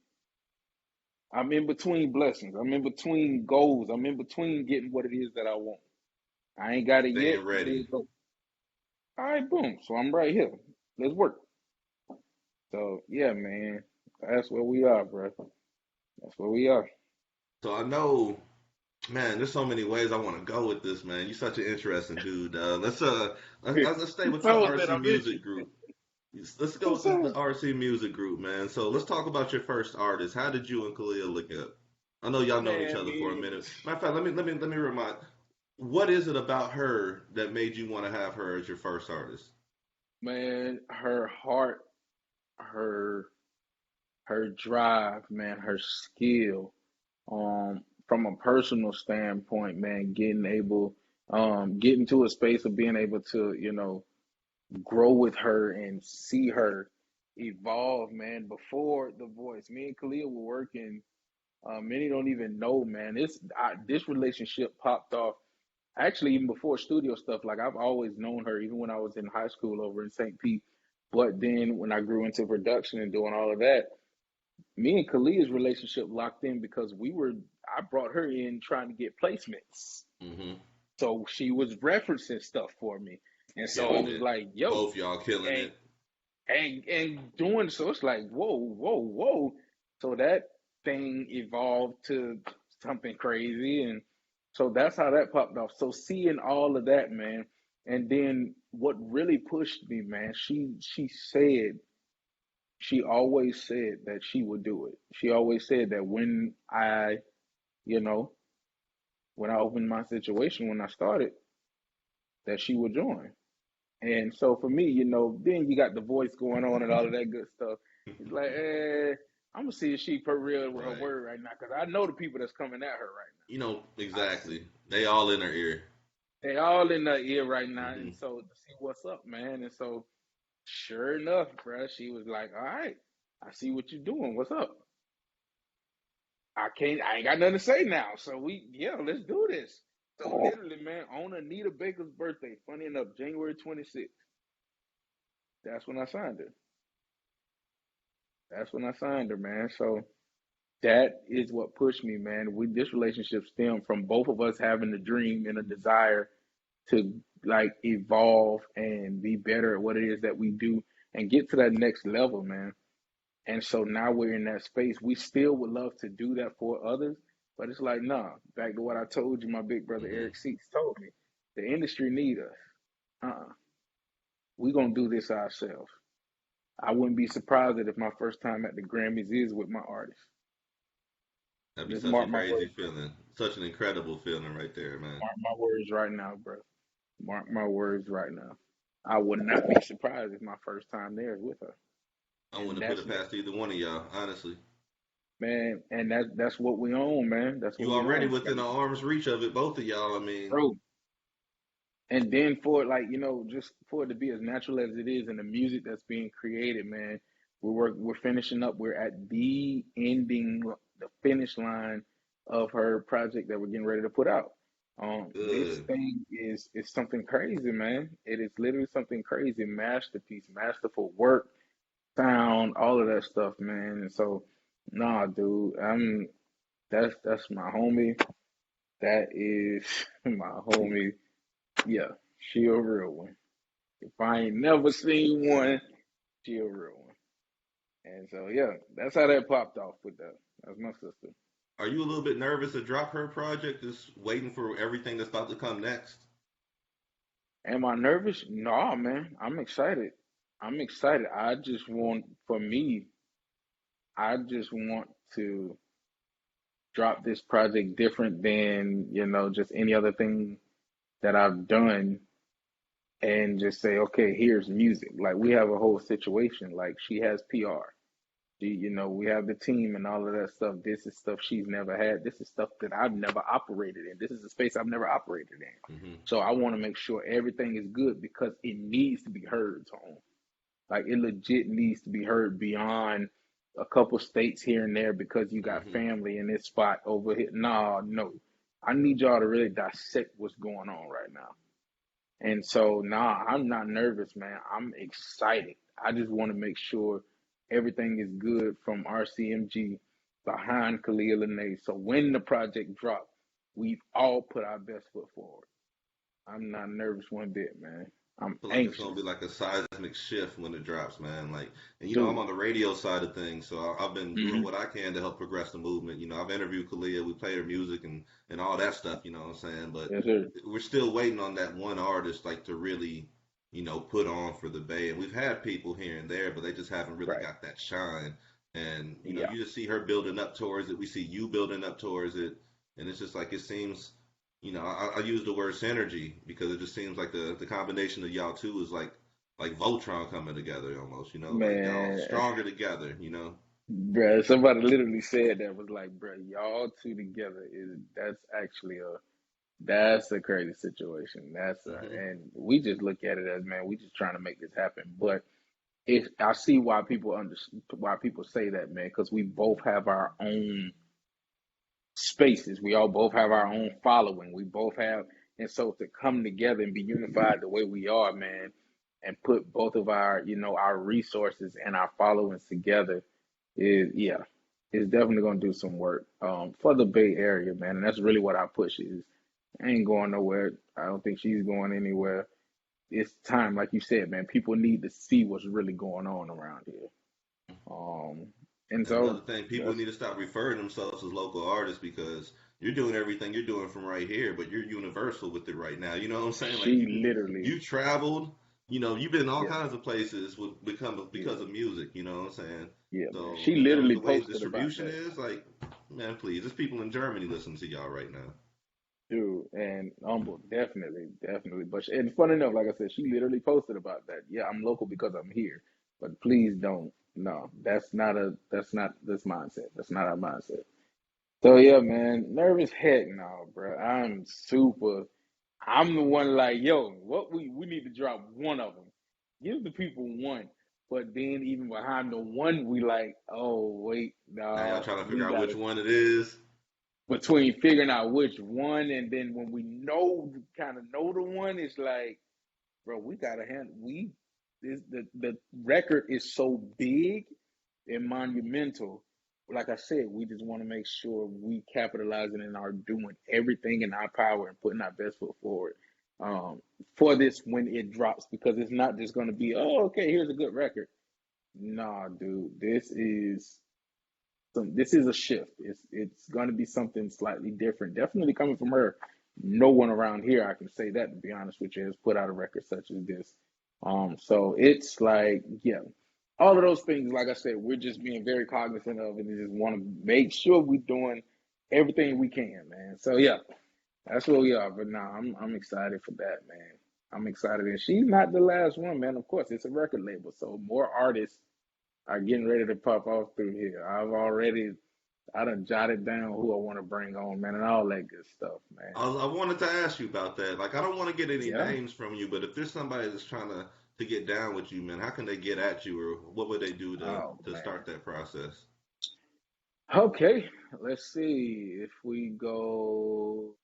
I'm in between blessings. I'm in between goals. I'm in between getting what it is that I want. I ain't got it yet. Staying There ready. you go. All right, boom. So I'm right here. Let's work. So yeah, man. That's where we are, bro. That's where we are. So I know, man, there's so many ways I want to go with this, man. You're such an interesting dude. Let's stay You with the told that RC I'm itching. Music Group. Let's go Yes, with the sir. RC Music Group, man. So let's talk about your first artist. How did you and Khalil link up? I know y'all known each Man, other for a me, minute. Matter of fact, let me remind. What is it about her that made you want to have her as your first artist? man, her heart, her her drive, man, her skill. From a personal standpoint, man, getting to a space of being able to, grow with her and see her evolve, man. Before the voice, me and Khalil were working. Many don't even know, man. This relationship popped off actually even before studio stuff. Like I've always known her, even when I was in high school over in St. Pete. But then when I grew into production and doing all of that, me and Kalia's relationship locked in because I brought her in trying to get placements. Mm-hmm. So she was referencing stuff for me. And so it Killing was it. like, yo, Both y'all killing and it. doing so it's like, whoa. So that thing evolved to something crazy. And so that's how that popped off. So seeing all of that, man. And then what really pushed me, man, she always said that she would do it. She always said that you know, when I opened my situation, when I started, that she would join. And so for me, then you got the voice going on and all of that good stuff. It's like, I'm gonna see if she for real with her Right. word right now, because I know the people that's coming at her right You know, now. I see exactly. They all in her ear. they all in her ear right now, Mm-hmm. and so to see what's up, man. And so sure enough, bruh, she was like, "All right, I see what you're doing. What's up?" I ain't got nothing to say now. So let's do this. So literally, man, on Anita Baker's birthday, funny enough, January 26th, that's when I signed her. That's when I signed her, man. So that is what pushed me, man. This relationship stemmed from both of us having a dream and a desire to like evolve and be better at what it is that we do and get to that next level, man. And so now we're in that space. We still would love to do that for others, but it's like, nah, back to what I told you, my big brother Mm-hmm. Eric Seats told me. The industry need us. We gonna do this ourselves. I wouldn't be surprised if my first time at the Grammys is with my artist. That'd be Just such a mark my crazy words. feeling. Such an incredible feeling right there, man. Mark my words right now, bro. Mark my words right now. I would not be surprised if my first time there is with her. I And wouldn't put that's it past either one of y'all, honestly. man, and that's what we own, man. That's what You we already own. within the arm's reach of it, both of y'all. I mean, Bro, and then for it, like, just for it to be as natural as it is and the music that's being created, man, we're finishing up. We're at the finish line of her project that we're getting ready to put out. This good. thing is something crazy, man. It is literally something crazy, masterpiece, masterful work, sound, all of that stuff, man. And so, nah, dude, that's my homie. That is my homie. Yeah, she a real one. If I ain't never seen one, she a real one. And so yeah, that's how that popped off with that. That's my sister. Are you a little bit nervous to drop her project? Just waiting for everything that's about to come next? Am I nervous? No, man. I'm excited. I'm excited. For me, I just want to drop this project different than, just any other thing that I've done and just say, okay, here's music. Like we have a whole situation. Like she has PR. We have the team and all of that stuff. This is stuff she's never had. This is stuff that I've never operated in. This is a space I've never operated in. Mm-hmm. So I want to make sure everything is good because it needs to be heard, Tone. Like it legit needs to be heard beyond a couple states here and there because you got Mm-hmm. family in this spot over here. Nah, no. I need y'all to really dissect what's going on right now. And so, nah, I'm not nervous, man. I'm excited. I just want to make sure everything is good from RCMG behind Kalia Lene. So when the project drops, we've all put our best foot forward. I'm not nervous one bit, man. I'm Feel like it's gonna be anxious, like a seismic shift when it drops, man. Like, and I'm dude. on the radio side of things, so I've been doing Hmm. what I can to help progress the movement. I've interviewed Kalia, we played her music and all that stuff. You know what I'm saying? But Yes, sir. we're still waiting on that one artist like to really, put on for the Bay. And we've had people here and there, but they just haven't really Right. got that shine. And Yeah. you just see her building up towards it. We see you building up towards it, and it's just like it seems. I use the word synergy because it just seems like the combination of y'all two is like Voltron coming together almost. Like y'all Man, stronger together. bruh, somebody literally said that was like, bruh, y'all two together that's a crazy situation. Hmm. And we just look at it as, man, we just trying to make this happen. But I see why people say that, man, because we both have our own spaces. We all both have our own following. We both have, and so to come together and be unified the way we are, man, and put both of our, our resources and our followings together is, yeah, it's definitely gonna do some work for the Bay Area, man. And that's really what I push is I ain't going nowhere. I don't think she's going anywhere. It's time, like you said, man. People need to see what's really going on around here. Um, and And another so thing, people that's need to stop referring themselves as local artists because you're doing everything you're doing from right here, but you're universal with it right now. You know what I'm saying? Like she literally, you traveled, you've been in all yeah, kinds of places with because yeah, of music. You know what I'm saying? yeah, man. So She and then with literally the way posted about distribution that. is, like, man, please, there's people in Germany listening to y'all right now. Dude, and humble, definitely, definitely. But and funny enough, like I said, she literally posted about that. Yeah, I'm local because I'm here, but please don't. No, that's not this mindset. That's not our mindset. So yeah, man, nervous heck no, bro. I'm super. I'm the one like, yo, what we need to drop one of them. Give the people one, but then even behind the one, we like, oh wait, Now y'all no, trying to we figure out which gotta one it is. between figuring out which one and then when we know kind of know the one, it's like, bro, we gotta handle the record is so big and monumental. Like I said, we just want to make sure we capitalizing and are doing everything in our power and putting our best foot forward for this when it drops because it's not just going to be, oh, okay, here's a good record. Nah, dude, this is a shift. It's going to be something slightly different. Definitely coming from her. No one around here, I can say that to be honest with you, has put out a record such as this. So it's like, yeah, all of those things. Like I said, we're just being very cognizant of it and just want to make sure we're doing everything we can, man. So yeah, that's where we are. But now I'm excited for that, man. I'm excited, and she's not the last one, man. Of course, it's a record label, so more artists are getting ready to pop off through here. I done jotted down who I want to bring on, man, and all that good stuff, man. I wanted to ask you about that. Like, I don't want to get any Yeah. names from you, but if there's somebody that's trying to get down with you, man, how can they get at you, or what would they do Oh to man. start that process? Okay. Let's see if we go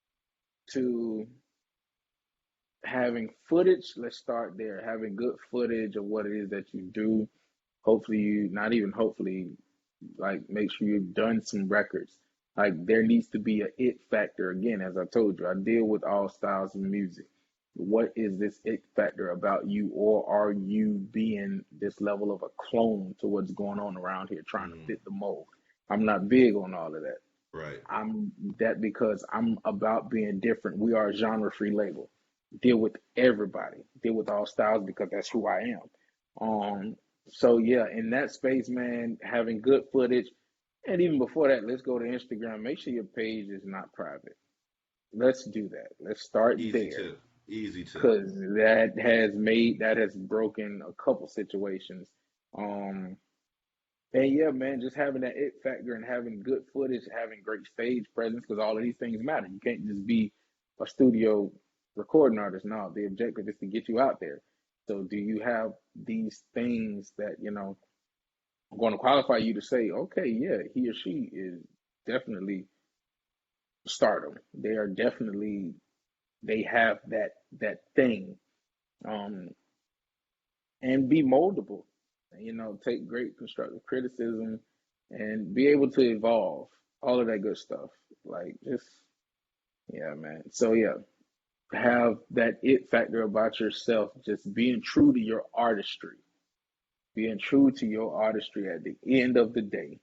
to having footage. Let's start there. Having good footage of what it is that you do. Hopefully, you not even hopefully, like make sure you've done some records. Like there needs to be a it factor. Again, as I told you, I deal with all styles of music. What is this it factor about you, or are you being this level of a clone to what's going on around here, trying to Mm, fit the mold? I'm not big on all of that. right. I'm that because I'm about being different. We are a genre-free label. Deal with everybody. Deal with all styles because that's who I am. So yeah, in that space, man, having good footage, and even before that, let's go to Instagram. Make sure your page is not private. Let's do that. Let's start Easy there tip. Easy tip. because that has broken a couple situations. Um, and yeah, man, just having that it factor and having good footage, having great stage presence, because all of these things matter. You can't just be a studio recording artist. No, the objective is to get you out there. So, do you have these things that are going to qualify you to say, okay, yeah, he or she is definitely stardom. They are definitely they have that thing, um, and be moldable. Take great constructive criticism and be able to evolve. All of that good stuff. Like just yeah, man. So yeah, have that it factor about yourself. Just being true to your artistry. Being true to your artistry at the end of the day.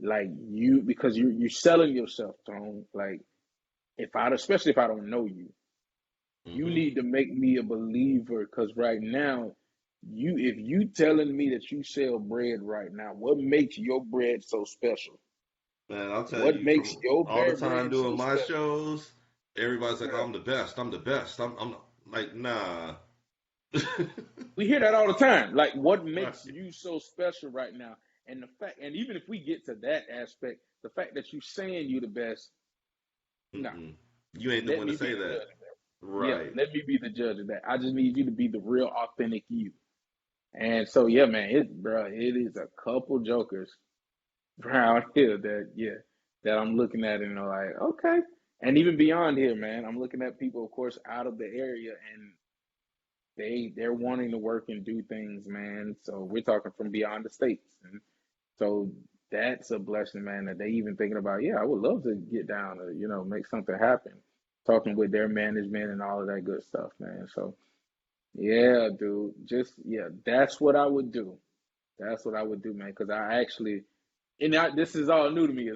Like you, because you're selling yourself, Tone. Like especially if I don't know you, you Hmm. need to make me a believer. Because right now, if you telling me that you sell bread right now, what makes your bread so special? Man, I'll tell What you makes from your all the bear time bread doing so my special? shows, everybody's like, "Oh, Yeah, I'm the best. I'm the best. I'm like, nah." we hear that all the time. Like, what Right. makes you so special right now? And the fact, and even if we get to that aspect, the fact that you saying you the best, no, Mm-mm. You ain't the let one to me be say the that. judge of that. Yeah, Right. let me be the judge of that. I just need you to be the real, authentic you. And so, yeah, man, it is a couple jokers around here that I'm looking at and I'm like, okay. And even beyond here, man, I'm looking at people, of course, out of the area, and they're wanting to work and do things, man. So we're talking from beyond the states, and so that's a blessing, man. That they even thinking about, yeah, I would love to get down to, make something happen. Talking with their management and all of that good stuff, man. So yeah, dude, that's what I would do. That's what I would do, man. Because I actually, this is all new to me.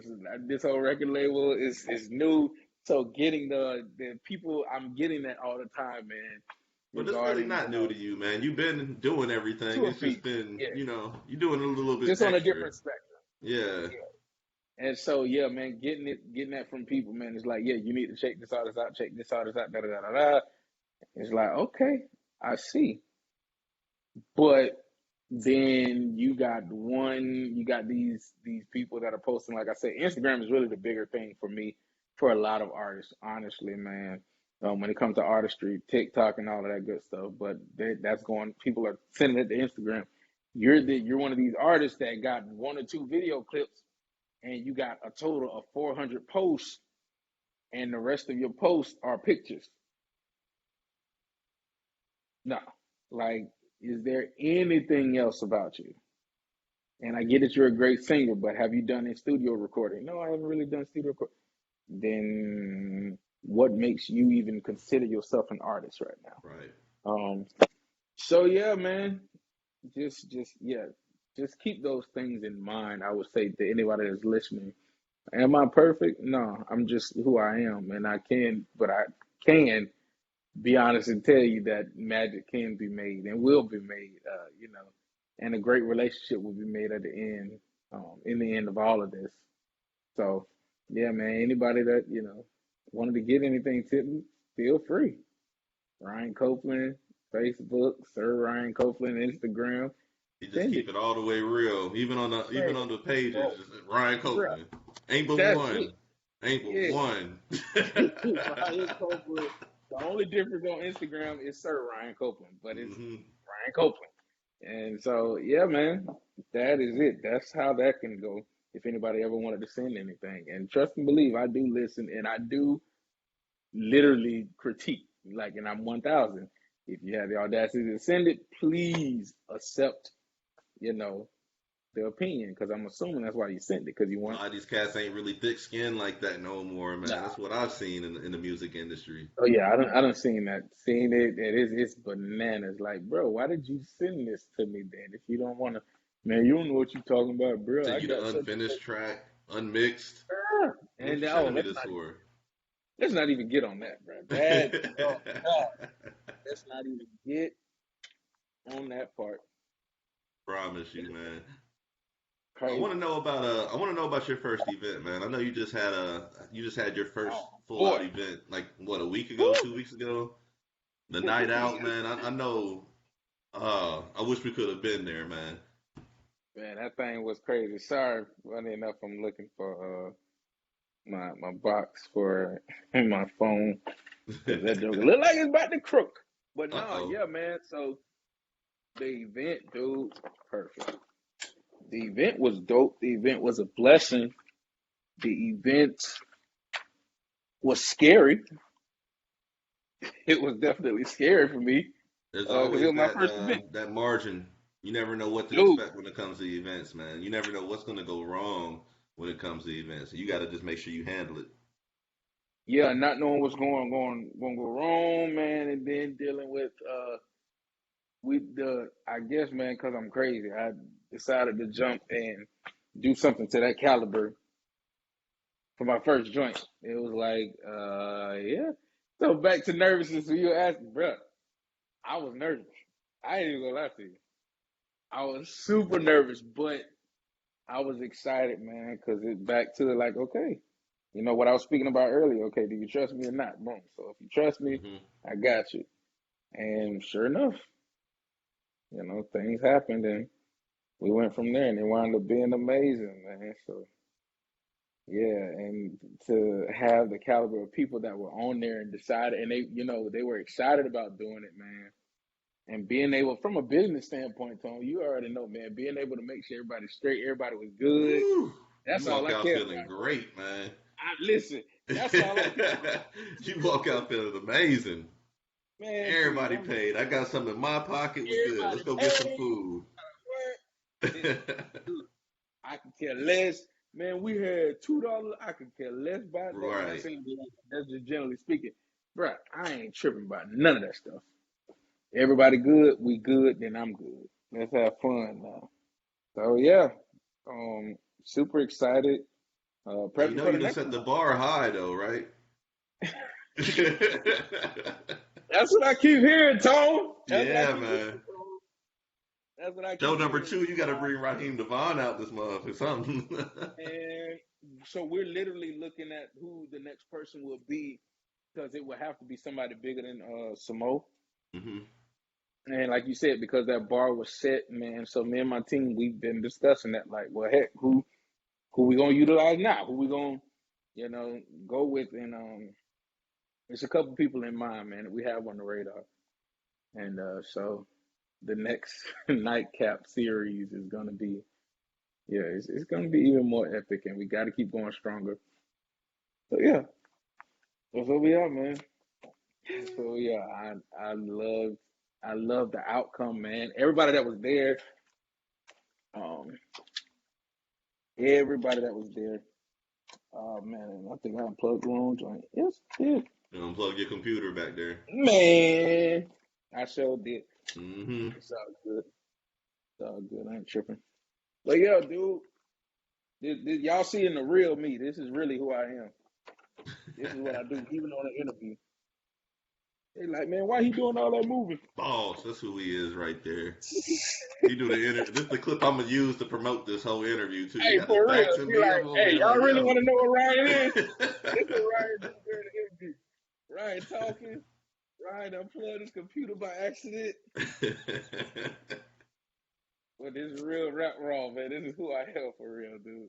This whole record label is new. So getting the people, I'm getting that all the time, man. But it's really Regarding, not new to you, man. You've been doing everything. to a It's just piece, been, yeah, you're doing it a little bit just on a extra. different spectrum. Yeah. Yeah. And so, yeah, man, getting that from people, man, it's like, yeah, you need to check this artist out, check this artist out, da da da da da. It's like, okay, I see. But then you got these people that are posting, like I said, Instagram is really the bigger thing for me for a lot of artists, honestly, man. When it comes to artistry, TikTok and all of that good stuff, but that's going. People are sending it to Instagram. You're one of these artists that got one or two video clips, and you got a total of 400 posts, and the rest of your posts are pictures. No, like, is there anything else about you? And I get that you're a great singer, but have you done a studio recording? No, I haven't really done studio recording. Then what makes you even consider yourself an artist right now? Right. Um, so yeah, man, just keep those things in mind. I would say to anybody that's listening. Am I perfect? No, I'm just who I am, and I can be honest and tell you that magic can be made and will be made, and a great relationship will be made at the end, in the end of all of this. So, yeah, man, anybody that, wanted to get anything to me, feel free. Ryan Copeland, Facebook, Sir Ryan Copeland, Instagram. You just Send it. keep it all the way real, even on Man, the pages. bro, Ryan bro, Copeland, ain't but that's one, it. ain't but Yeah. one. Ryan Copeland. The only difference on Instagram is Sir Ryan Copeland, but it's Hmm. Ryan Copeland. And so, yeah, man, that is it. That's how that can go if anybody ever wanted to send anything. And trust and believe, I do listen and I do literally critique. Like, and I'm 1,000. If you have the audacity to send it, please accept, you know, the opinion, because I'm assuming that's why you sent it, because you A want. lot of these cats ain't really thick skinned like that no more, man. Nah. That's what I've seen in the music industry. Oh yeah, I don't seen that. Seen it, it's bananas. Like, bro, why did you send this to me then? If you don't want to, man, you don't know what you're talking about, bro. Send I you the got such and unfinished such. track, unmixed. What And you oh, sending me this for? let's not even get on that, bro. That, oh God, let's not even get on that part. Promise you, man. Crazy. I want to know about your first event, man. I know you just had your first Oh full out boy. event like what, a week ago, Woo. 2 weeks ago. The night out, man. I know. I wish we could have been there, man. Man, that thing was crazy. Sorry, funny enough, I'm looking for my box for my phone, because that joke look like it's about to croak. But no, Uh-oh. yeah, man. So the event, dude, perfect. The event was dope. The event was a blessing. The event was scary. It was definitely scary for me, There's because it always was my first event, that margin. You never know what to dude. expect when it comes to events, man. You never know what's gonna go wrong when it comes to events. You got to just make sure you handle it. Yeah, not knowing what's going to go wrong, man, and then dealing with I guess, man, because I'm crazy, I decided to jump and do something to that caliber for my first joint. It was like, yeah. So back to nervousness. When you asked me, bro, I was nervous. I ain't even gonna lie to you. I was super nervous, but I was excited, man, because it's back to like, okay, you know what I was speaking about earlier. Okay, do you trust me or not? Boom. So if you trust me, Hmm. I got you. And sure enough, things happened and we went from there, and it wound up being amazing, man. So yeah, and to have the caliber of people that were on there and decided, and they were excited about doing it, man. And being able, from a business standpoint, Tone, you already know, man, being able to make sure everybody's straight, everybody was good. Woo! You That's all walk I out care feeling about, bro. great, man. Listen, that's all I care about. You walk out feeling amazing. Man, please, Everybody paid. I got something in my pocket. We good. Let's everybody go get some paid. food. Look, I can care less. Man, we had $2. I can care less about that. Not Right. saying that, that's just generally speaking. Bruh, I ain't tripping about none of that stuff. Everybody good, we good, then I'm good. Let's have fun now. So yeah, super excited. You Prepping know for you the done next set the one. bar high though, right? That's what I keep hearing, Tone. That's what I Yeah, keep hearing, man. Tone. That's what I Show keep number hearing. 2, you got to bring Raheem Devon out this month or something. And so we're literally looking at who the next person will be because it would have to be somebody bigger than Samo. hmm And like you said, because that bar was set, man. So me and my team, we've been discussing that. Like, well, heck, who we gonna utilize now? Who we gonna, go with? And there's a couple people in mind, man, that we have on the radar. And so the next nightcap series is gonna be, yeah, it's gonna be even more epic, and we got to keep going stronger. So yeah, that's where we are, man. So yeah, I love the outcome, man. Everybody that was there, um, everybody that was there. Oh man, I think I unplugged the wrong joint. Yes, yeah. Unplug your computer back there. Man, I sure did. hmm It's all good. It's all good. I ain't tripping. But yeah, dude, y'all seeing the real me. This is really who I am. This is what I do, even on an interview. They like, man, why he doing all that moving? Boss, that's who he is right there. He do the interview. This is the clip I'm gonna use to promote this whole interview too. You Hey, got his for real. back to Be me. like, I'm over hey, here y'all like, really want yo. to know what Ryan is? This is Ryan do during the interview. Ryan talking. Ryan unplugged his computer by accident. But this is real rap raw, man. This is who I am for real, dude.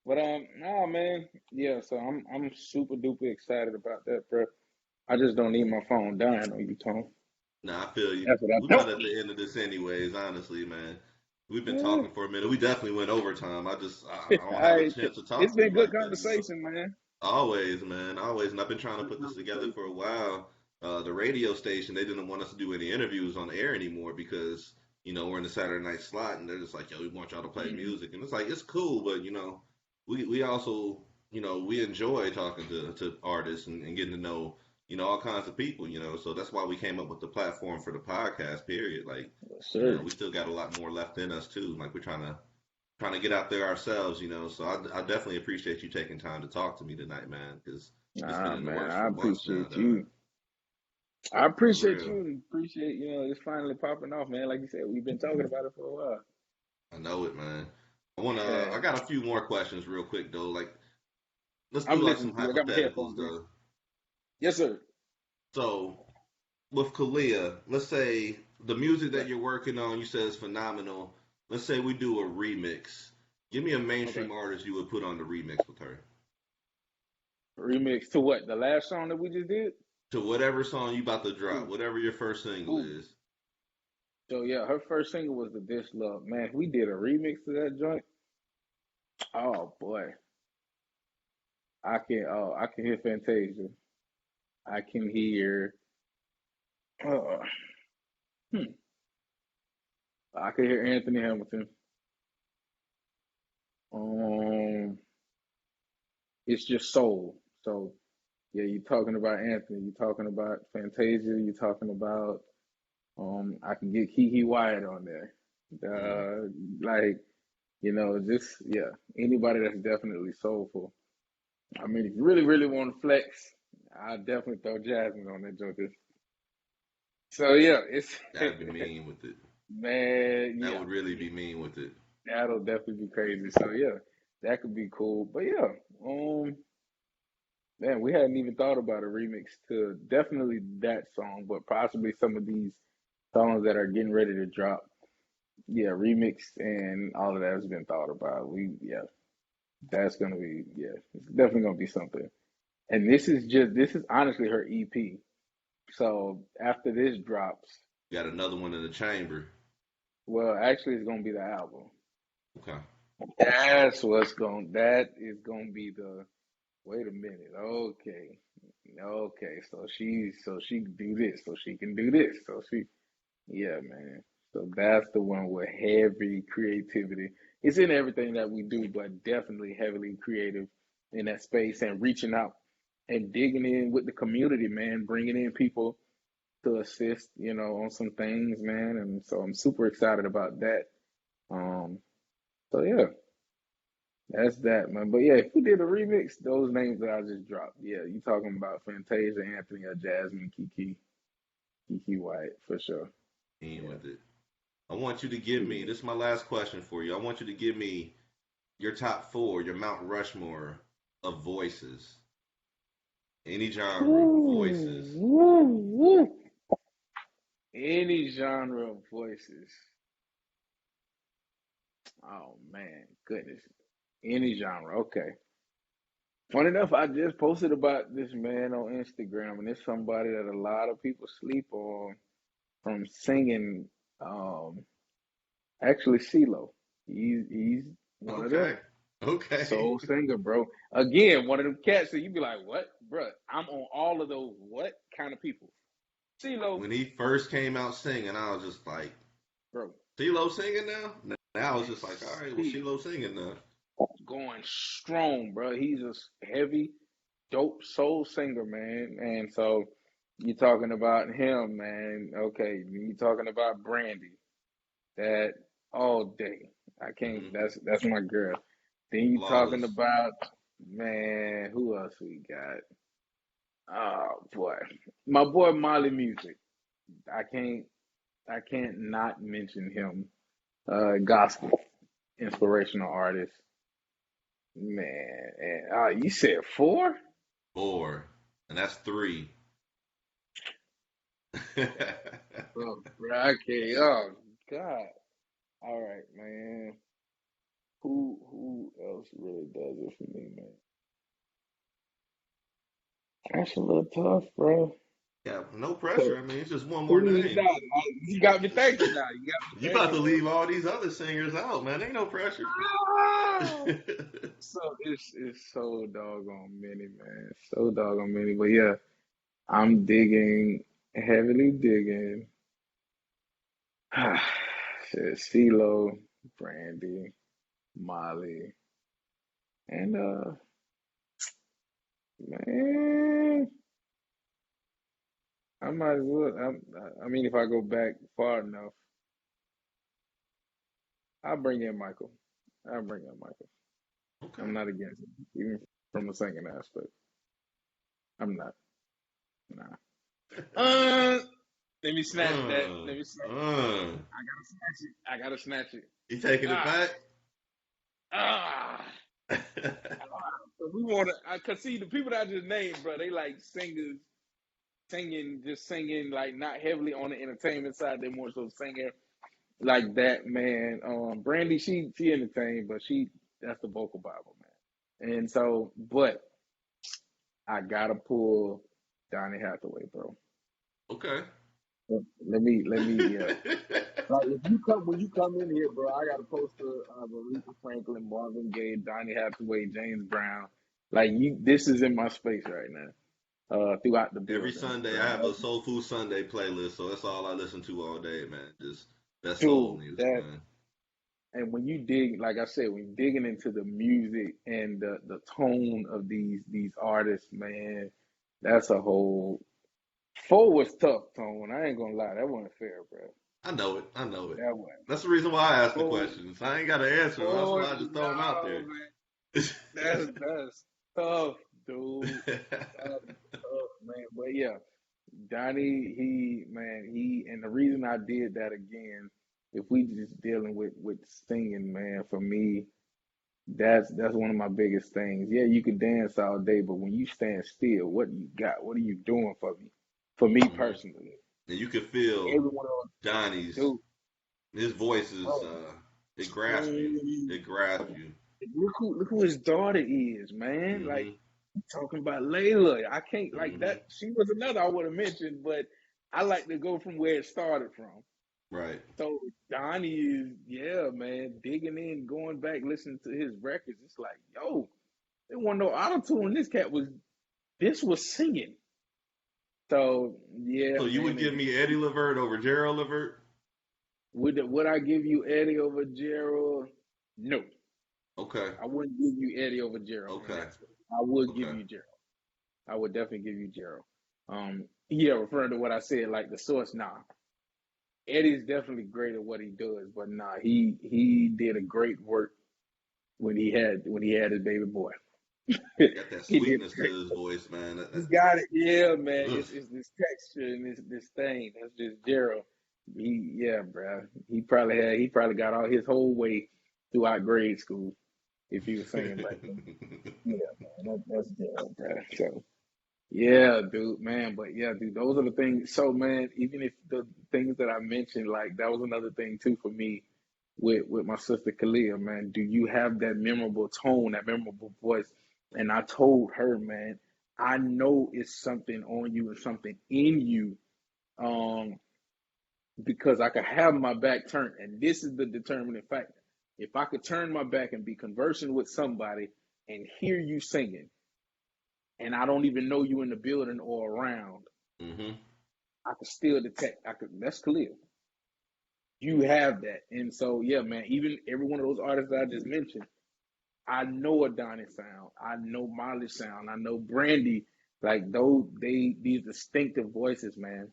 But nah, man. Yeah, so I'm super duper excited about that, bro. I just don't need my phone dying on you, Tom. Nah, I feel you. That's what I We about don't at need. the end of this anyways, honestly, man. We've been Yeah. talking for a minute. We definitely went overtime. I don't have a I, chance to it's talk to been you good like that. conversation, man. Always, man, always. And I've been trying to Good put this together for conversation. a while. The radio station, they didn't want us to do any interviews on the air anymore because, we're in the Saturday night slot and they're just like, yo, we want y'all to play Mm. music. And it's like, it's cool, but, we also, we enjoy talking to artists and getting to know, all kinds of people, So that's why we came up with the platform for the podcast, period. Like, Yes, sir. we still got a lot more left in us too. Like we're trying to get out there ourselves, So I definitely appreciate you taking time to talk to me tonight, man, because it's been Nah, in the man, works I for months now, appreciate dog. you. I For appreciate real. you and appreciate, it's finally popping off, man. Like you said, we've been talking about it for a while. I know it, man. I Yeah. got a few more questions real quick though. Like, let's do I'm like listening some to you. I got my hypotheticals headphones in. though. Yes, sir. So with Kalia, let's say the music Okay. that you're working on, you said is phenomenal. Let's say we do a remix. Give me a Okay. mainstream artist you would put on the remix with her. Remix to what? The last song that we just did? To whatever song you about to drop, Ooh. whatever your first single Ooh. is. So yeah, her first single was the This Love. Man, we did a remix to that joint. Oh boy. I can hear Fantasia. I can hear uh, hmm, I can hear Anthony Hamilton. Um it's just soul. So yeah, you're talking about Anthony, you're talking about Fantasia, you're talking about I can get Kiki Wyatt on there. Mm. Like, just yeah, anybody that's definitely soulful. I mean, if you really, really want to flex, I definitely throw Jasmine on that joker. So yeah, it's That'd be mean with it. man, That yeah, would really be mean with it. that'll definitely be crazy. So yeah, that could be cool. But yeah, man, we hadn't even thought about a remix to definitely that song, but possibly some of these songs that are getting ready to drop. Yeah, remix and all of that has been thought about. That's gonna be it's definitely gonna be something. And this is honestly her EP. So after this drops, Got another one in the chamber. well, actually, it's gonna be the album. Okay. That is gonna be the. Wait a minute. Okay. Okay, so she can do this, so she can do this, so she yeah, man. So that's the one with heavy creativity. It's in everything that we do, but definitely heavily creative in that space and reaching out and digging in with the community, man, bringing in people to assist, on some things, man. And so I'm super excited about that. Um, so yeah, that's that, man. But yeah, if we did a remix, those names that I just dropped, yeah, you talking about Fantasia, Anthony, or Jasmine, Kiki White for sure. In Yeah. with it. I want you to give me, this is my last question for you. I want you to give me your top four, your Mount Rushmore of voices. Any genre of Ooh, voices. woo, woo. Any genre of voices. Oh man, goodness. Any genre. Okay. Funny enough, I just posted about this man on Instagram, and it's somebody that a lot of people sleep on from singing. Um, actually, CeeLo. He's one of Okay. them. Okay. Soul singer, bro. Again, one of them cats that you be like, what, bro? I'm on all of those what kind of people. CeeLo, When he first came out singing, I was just like, bro. CeeLo singing now? Now I was Man, just like, all right, well, CeeLo CeeLo singing now. going strong, bro. He's a heavy, dope soul singer, man. And so you talking about him, man. Okay, you talking about Brandy. That all day. I can't. Hmm. That's my girl. Then you talking Flawless. about man. Who else we got? Oh boy, my boy Molly Music. I can't. I can't not mention him. Gospel inspirational artist. Man, and you said four? Four. And that's three. Bro, I can't. Oh God. All right, man. Who else really does it for me, man? That's a little tough, bro. Yeah, no So pressure. I mean, it's just one more who is name. that? You got me thinking now. You got You me about to thinking, bro. leave all these other singers out, man. Ain't no pressure. Ah! So it's so doggone many, man. So doggone many. But yeah, I'm digging, heavily digging. Shit, CeeLo, Brandy, Molly, and man, I might as well. I mean, if I go back far enough, I'll bring in Michael. I'll bring in Michael. Okay. I'm not against it, even from a singing aspect. I'm not. Nah. Uh, let me snatch that. Let me snatch. Uh. I gotta snatch it. I gotta snatch it. You taking it Ah, back? ah. So we want to, cause see the people that I just named, bro, they like singers, singing, just singing, like not heavily on the entertainment side. They more so singing like that, man. Brandy, she entertained, but that's the vocal Bible, man. And so, but I gotta pull Donny Hathaway, bro. Okay. Yeah. Like if you come when you come in here, bro, I got a poster of Aretha Franklin, Marvin Gaye, Donny Hathaway, James Brown. Like this is in my space right now. Throughout the Every building, Sunday, I bro. have a Soul Food Sunday playlist, so that's all I listen to all day, man. Just that soul Dude, music, that man. and when you dig, like I said, when you're digging into the music and the tone of these artists, man, that's a whole. Four was tough, Tone. I ain't gonna lie, that wasn't fair, bro. I know it. I know it. That wasn't. That's the reason why I asked the Four, questions. I ain't got to answer them. That's four, why I just throw them out no, there. man. That's tough, dude. That's tough, man. But yeah, Donnie, and the reason I did that again, if we just dealing with singing, man, for me, that's one of my biggest things. Yeah, you can dance all day, but when you stand still, what do you got? What are you doing for me? For me Hmm. personally, And you can feel everyone else, Johnny's, dude, his voice is, bro, it grasps you. man, It grasps you. look who his daughter is, man. Like Hmm. talking about Layla, I can't like Hmm. that. She was another I would have mentioned, but I like to go from where it started from. Right. So Donnie is, yeah, man, digging in, going back, listening to his records. It's like, yo, there wasn't no auto tune. This was singing. So yeah, So you would man. give me Eddie Levert over Gerald Levert? Would I give you Eddie over Gerald? No, Okay. I wouldn't give you Eddie over Gerald in Okay. that space. I would give Okay. you Gerald. I would definitely give you Gerald. Yeah, referring to what I said, like the source, nah. Eddie's definitely great at what he does, but nah, he did a great work when he had his baby boy. Got that He did sweetness to great. his voice, man. He got it. Yeah, man. Ugh. It's this texture and this thing. That's just Gerald. Yeah, bro. He probably got all his whole way throughout grade school if he was singing back then. Yeah, man. That's Gerald, bro. So yeah, dude, man. But yeah, dude, those are the things. So man, even if the things that I mentioned, like that was another thing too for me with my sister Kalia, man. Do you have that memorable tone, that memorable voice? And I told her, man, I know it's something on you and something in you, um, because I could have my back turned, and this is the determining factor. If I could turn my back and be conversing with somebody and hear you singing, and I don't even know you in the building or around, Hmm. I could still detect. That's clear. You have that, and so yeah, man. Even every one of those artists that I just mentioned, I know Adonis sound, I know Miley sound, I know Brandy. Like those, these distinctive voices, man.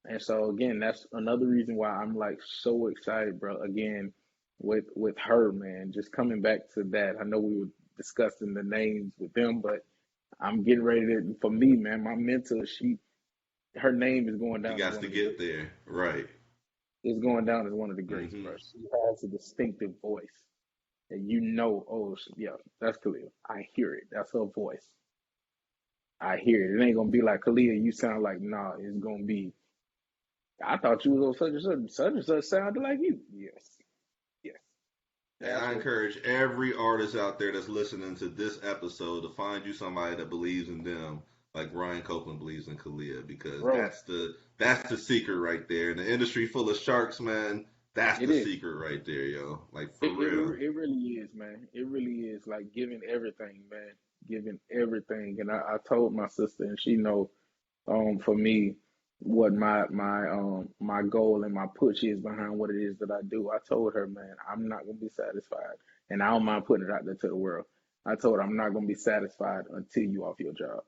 And so again, that's another reason why I'm like so excited, bro. Again, with her, man. Just coming back to that. I know we were discussing the names with them, but I'm getting ready to. For me, man, my mentor, her name is going You down as got one to of the get greats. there. Right. It's going down as one of the greats, Hmm. bro. She has a distinctive voice, and you know, oh yeah, that's Khalil. I hear it. That's her voice. I hear it. It ain't gonna be like Khalil. You sound like nah. It's gonna be. I thought you was on such and such sounded like you. Yes, yes. And That's I what, encourage every artist out there that's listening to this episode to find you somebody that believes in them, like Ryan Copeland believes in Kalia, because bro. that's the secret right there. In the industry full of sharks, man, that's It the is. secret right there, yo. Like for It, it real. it really is, man. It really is like giving everything, man. Giving everything. And I told my sister, and she know, for me, what my goal and my push is behind what it is that I do. I told her, man, I'm not gonna be satisfied, and I don't mind putting it out there to the world. I told her I'm not gonna be satisfied until you off your job.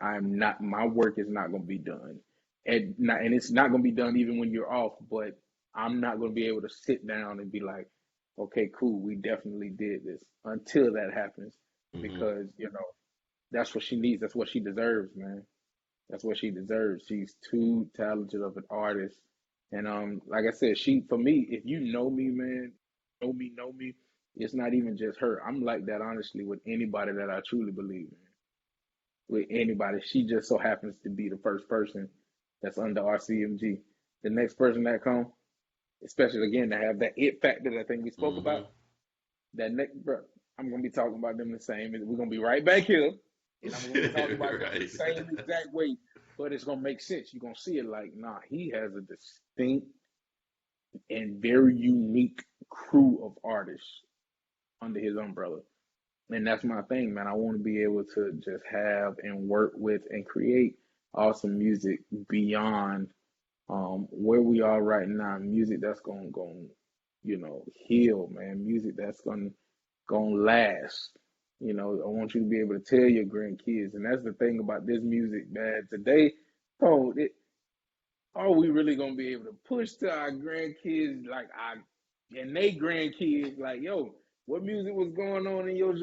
I'm not. My work is not going to be done, and it's not going to be done even when you're off. But I'm not going to be able to sit down and be like, okay, cool, we definitely did this until that happens, Hmm. because that's what she needs. That's what she deserves, man. That's what she deserves. She's too talented of an artist, and like I said, she for me. If you know me, man, know me. It's not even just her. I'm like that honestly with anybody that I truly believe in, with anybody. She just so happens to be the first person that's under RCMG. The next person that come, especially again to have that it factor that I think we spoke about, Hmm. that next bro, I'm gonna be talking about them the same. We're gonna be right back here, and I'm gonna be talking about them the Right. same exact way. But it's gonna make sense. You're gonna see it like, nah, he has a distinct and very unique crew of artists under his umbrella. And that's my thing, man. I want to be able to just have and work with and create awesome music beyond where we are right now. Music that's gonna heal, man. Music that's gonna last. I want you to be able to tell your grandkids, and that's the thing about this music, man. Today, oh, are we really gonna be able to push to our grandkids like our and they grandkids like, yo, what music was going on in your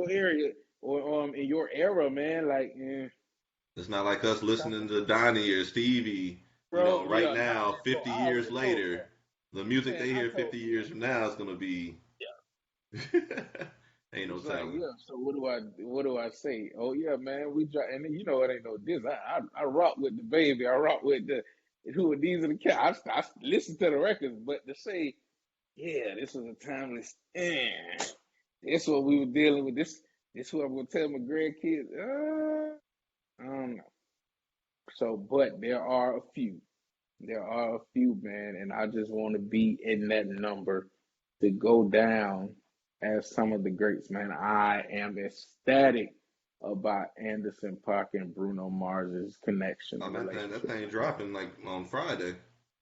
area or in your era, man? Like, It's not like us listening something, to Donnie or Stevie, bro. right Yeah, nah, now, bro. 50 I years already told later, the music man. they I hear told 50 years from now is going to be, ain't no it's like, telling. yeah. So what do I say? Oh yeah, man. We try, and it ain't no diss. I rock with the baby. I rock with the who are these are the cats. I listen to the records, but to say, yeah, this was a timeless. This what we were dealing with. This what I'm gonna tell my grandkids. I don't know. So, but there are a few. There are a few, man, and I just want to be in that number to go down as some of the greats, man. I am ecstatic about Anderson .Paak and Bruno Mars's connection Oh, and that relationship, thing bro. dropping like on Friday.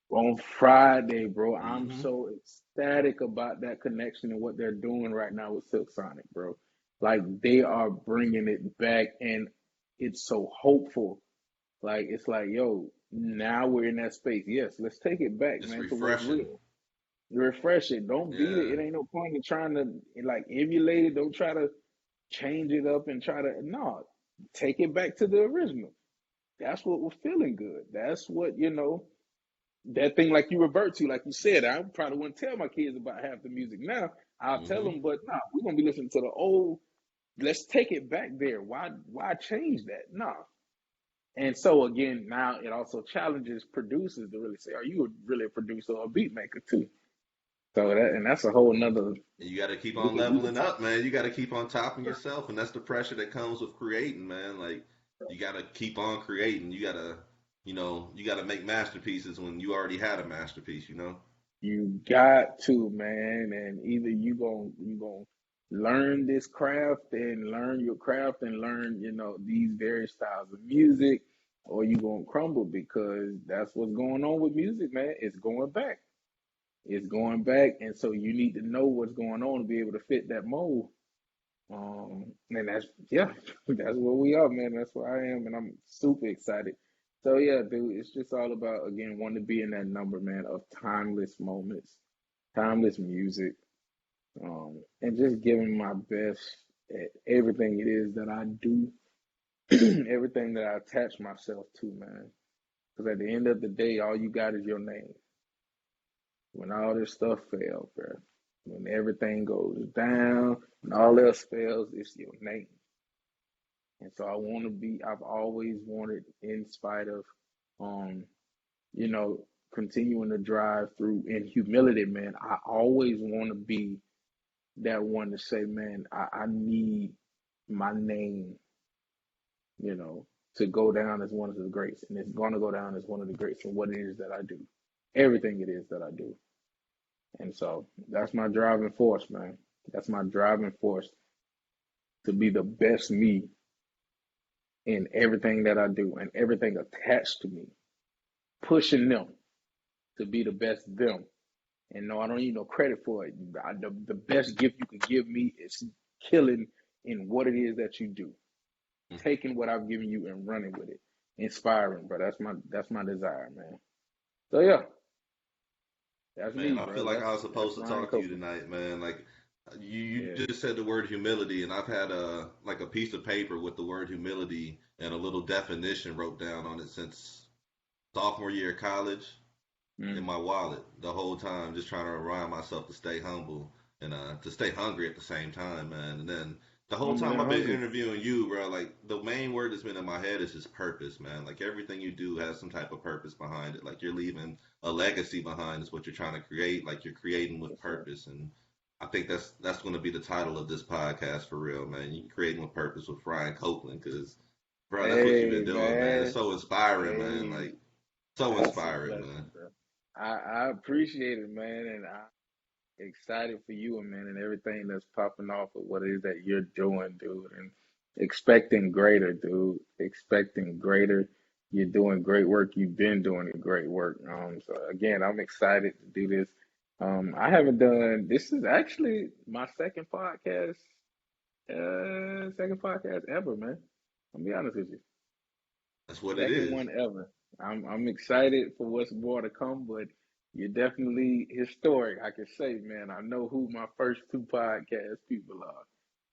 On Friday, bro, I'm Mm-hmm. so ecstatic about that connection and what they're doing right now with Silk Sonic, bro. Like they are bringing it back, and it's so hopeful. Like it's like, yo, now we're in that space. Yes, let's take it back, It's man, to what's refreshing. real. Refresh it. Don't beat it. Yeah. It ain't no point in trying to like emulate it. Don't try to change it up and try to no. Take it back to the original. That's what was feeling good. That's what, that thing like you revert to, like you said. I probably wouldn't tell my kids about half the music now. I'll tell Mm-hmm. them, but nah, we're gonna be listening to the old. Let's take it back there. Why change that? Nah. And so again, now it also challenges producers to really say, are you really a producer or a beat maker too? So that's a whole nother. And you got to keep We on can leveling talk. up, man. You got to keep on topping yourself, and that's the pressure that comes with creating, man. Like you got to keep on creating. You got to make masterpieces when you already had a masterpiece. You know. You got to, man, and either you gonna learn this craft and learn your craft and learn, these various styles of music, or you gonna crumble because that's what's going on with music, man. It's going back. It's going back, and so you need to know what's going on to be able to fit that mold. And that's yeah, that's where we are, man. That's where I am, and I'm super excited. So yeah, dude, it's just all about again wanting to be in that number, man, of timeless moments, timeless music, and just giving my best at everything it is that I do, everything that I attach myself to, man. Because at the end of the day, all you got is your name. When all this stuff fails, bro, when everything goes down, when all else fails, it's your name. And so I've always wanted, in spite of, um, you know, continuing to drive through in humility, man, I always want to be that one to say, man, I need my name, you know, to go down as one of the greats. And it's going to go down as one of the greats in what it is that I do, everything it is that I do. And so that's my driving force, man. That's my driving force to be the best me in everything that I do and everything attached to me, pushing them to be the best them. And no, I don't need no credit for it. The best gift you can give me is killing in what it is that you do, taking what I've given you and running with it, inspiring, bro. That's my desire, man. So yeah, that's Man, me, I feel bro. like I was That's supposed to Ryan talk to you Copeland. tonight, man. Like you Yeah. just said the word humility, and I've had a piece of paper with the word humility and a little definition wrote down on it since sophomore year of college in Mm. my wallet the whole time, just trying to remind myself to stay humble and to stay hungry at the same time, man. And then the whole Humble time and I've been hungry. interviewing you, bro, like the main word that's been in my head is just purpose, man. Like everything you do has some type of purpose behind it. Like you're leaving a legacy behind is what you're trying to create. Like you're creating with Yes, sir. purpose, and I think that's going to be the title of this podcast for real, man. You creating with purpose with Ryan Copeland, because bro, that's what you've Hey, been doing, man. It's man. so inspiring, man. Hey, Like so that's a inspiring, man. blessing, bro. I appreciate it, man, and I'm excited for you, man, and everything that's popping off of what it is that you're doing, dude, and expecting greater, dude. Expecting greater. You're doing great work. You've been doing great work. So again, I'm excited to do this. I haven't done. This is actually my second podcast ever, man. I'll be honest with you. That's what it Second is. one ever. I'm excited for what's more to come, but you're definitely historic. I can say, man, I know who my first two podcast people are.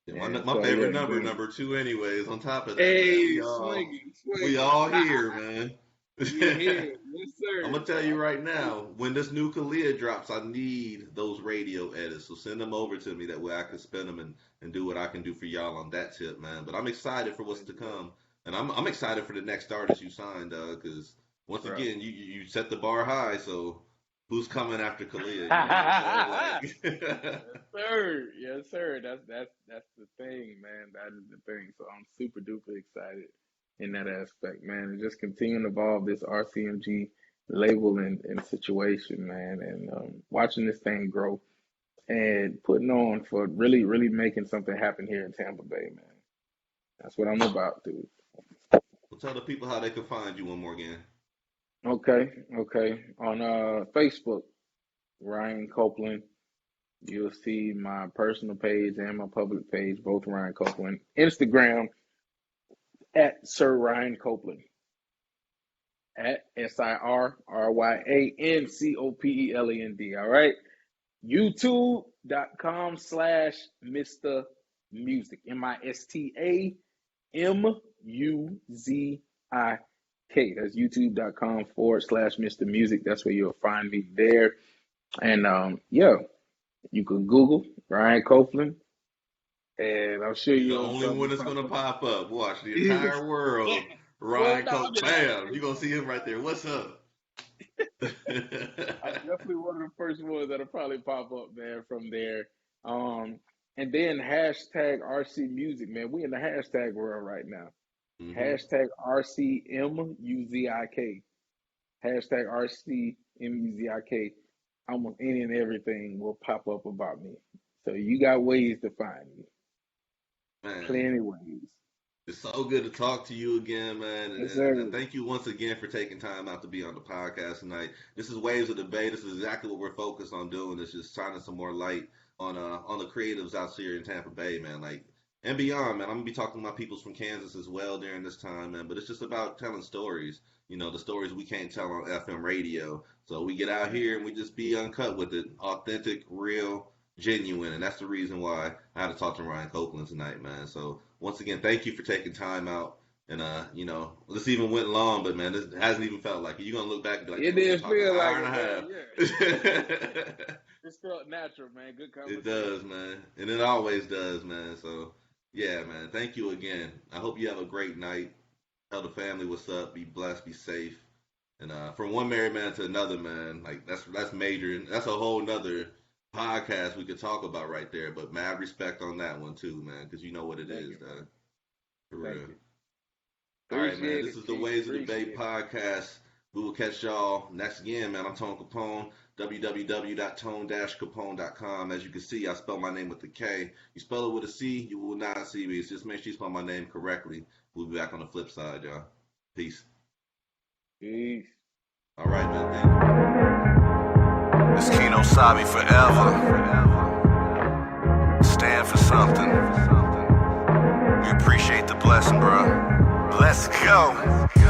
Yeah, And my so favorite yeah, number, dude. number two, anyways. On top of that, man, Hey, swinging, we swinging. all here, man. You here? Yes, I'm sir. gonna So tell you I'm right now, when this new Kalia drops, I need those radio edits. So send them over to me. That way I can spin them and do what I can do for y'all on that tip, man. But I'm excited for what's yes, to sir. come, and I'm excited for the next artist you signed, because once Bro. again, you set the bar high. So who's coming after Kalia? You know what I'm saying? Like, Yes, sir. Yes, sir. That's the thing, man. That is the thing. So I'm super duper excited in that aspect, man. And just continuing to evolve this RCMG label and situation, man, and watching this thing grow and putting on for really, really making something happen here in Tampa Bay, man. That's what I'm about, dude. Well, tell the people how they can find you one more again. Okay. On Facebook, Ryan Copeland. You'll see my personal page and my public page, both Ryan Copeland. Instagram at Sir Ryan Copeland. At SIRRYANCOPELAND. All right. YouTube.com/Mr. Muzik. MISTAMUZIK. That's youtube.com/Mr. Muzik. That's where you'll find me there. And yeah, you can Google Ryan Copeland, and I'm sure You're the you'll only one that's gonna pop up. Watch the entire world. Ryan Copeland. Bam! You're gonna see him right there. What's up? I'm definitely one of the first ones that'll probably pop up, man, from there. And then hashtag RC Muzik, man. We in the hashtag world right now. Mm-hmm. Hashtag RCMUZIK. Hashtag RCMUZIK. Almost any and everything will pop up about me. So you got ways to find me. Man, Plenty ways. it's so good to talk to you again, man. Yes, And thank you once again for taking time out to be on the podcast tonight. This is Waves of the Bay. This is exactly what we're focused on doing. It's just shining some more light on the creatives out here in Tampa Bay, man. Like, and beyond, man. I'm gonna be talking to my peoples from Kansas as well during this time, man. But it's just about telling stories. You know, the stories we can't tell on FM radio. So we get out here and we just be uncut with it, authentic, real, genuine, and that's the reason why I had to talk to Ryan Copeland tonight, man. So once again, thank you for taking time out. And you know, this even went long, but man, this hasn't even felt like it. You're gonna look back and be like, it didn't feel an like hour and a half. Yeah. It felt natural, man. Good conversation. It does, man, and it always does, man. So yeah, man, thank you again. I hope you have a great night. Tell the family what's up. Be blessed. Be safe. And from one married man to another, man, like that's major, and that's a whole nother podcast we could talk about right there. But mad respect on that one too, man, because you know what it is, dog. For real. All right, man. This is the Waves of the Bay podcast. We will catch y'all next again, man. I'm Tone Capone. www.tone-capone.com. As you can see, I spell my name with a K. You spell it with a C, you will not see me. It's just make sure you spell my name correctly. We'll be back on the flip side, y'all. Peace. Peace. All right, man. Thank you. This Kino Sabi forever. Stand for something. We appreciate the blessing, bro. Let's go.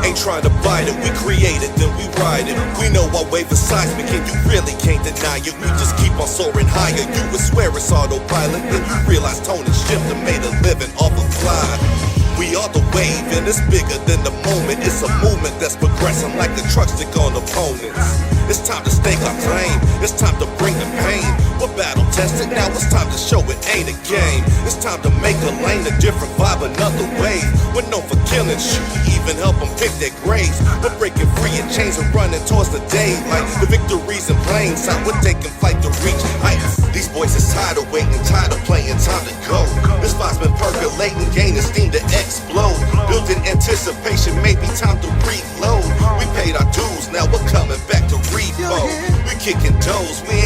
Ain't trying to bite it, we create it, then we ride it. We know our wave is seismic and you really can't deny it. We just keep on soaring higher. You would swear it's autopilot, then you realize Tone and Shift and made a living off of fly. We are the wave and it's bigger than the moment. It's a movement that's progressing like the truck stick on opponents. It's time to stake our claim. It's time to bring the pain. We're battle tested, now it's time to show it ain't a game. It's time to make a lane, a different vibe, another way. We're known for killing, shoot, even help them pick their graves. We're breaking free and chains and running towards the day. Like the victories in plain sight, we're taking flight to reach heights. These boys is tired of waiting, tired of playing, time to go. This vibe's been percolating, gaining steam to explode. Built in anticipation, maybe time to reload. We paid our dues, now we're coming back to repo. We kicking toes, we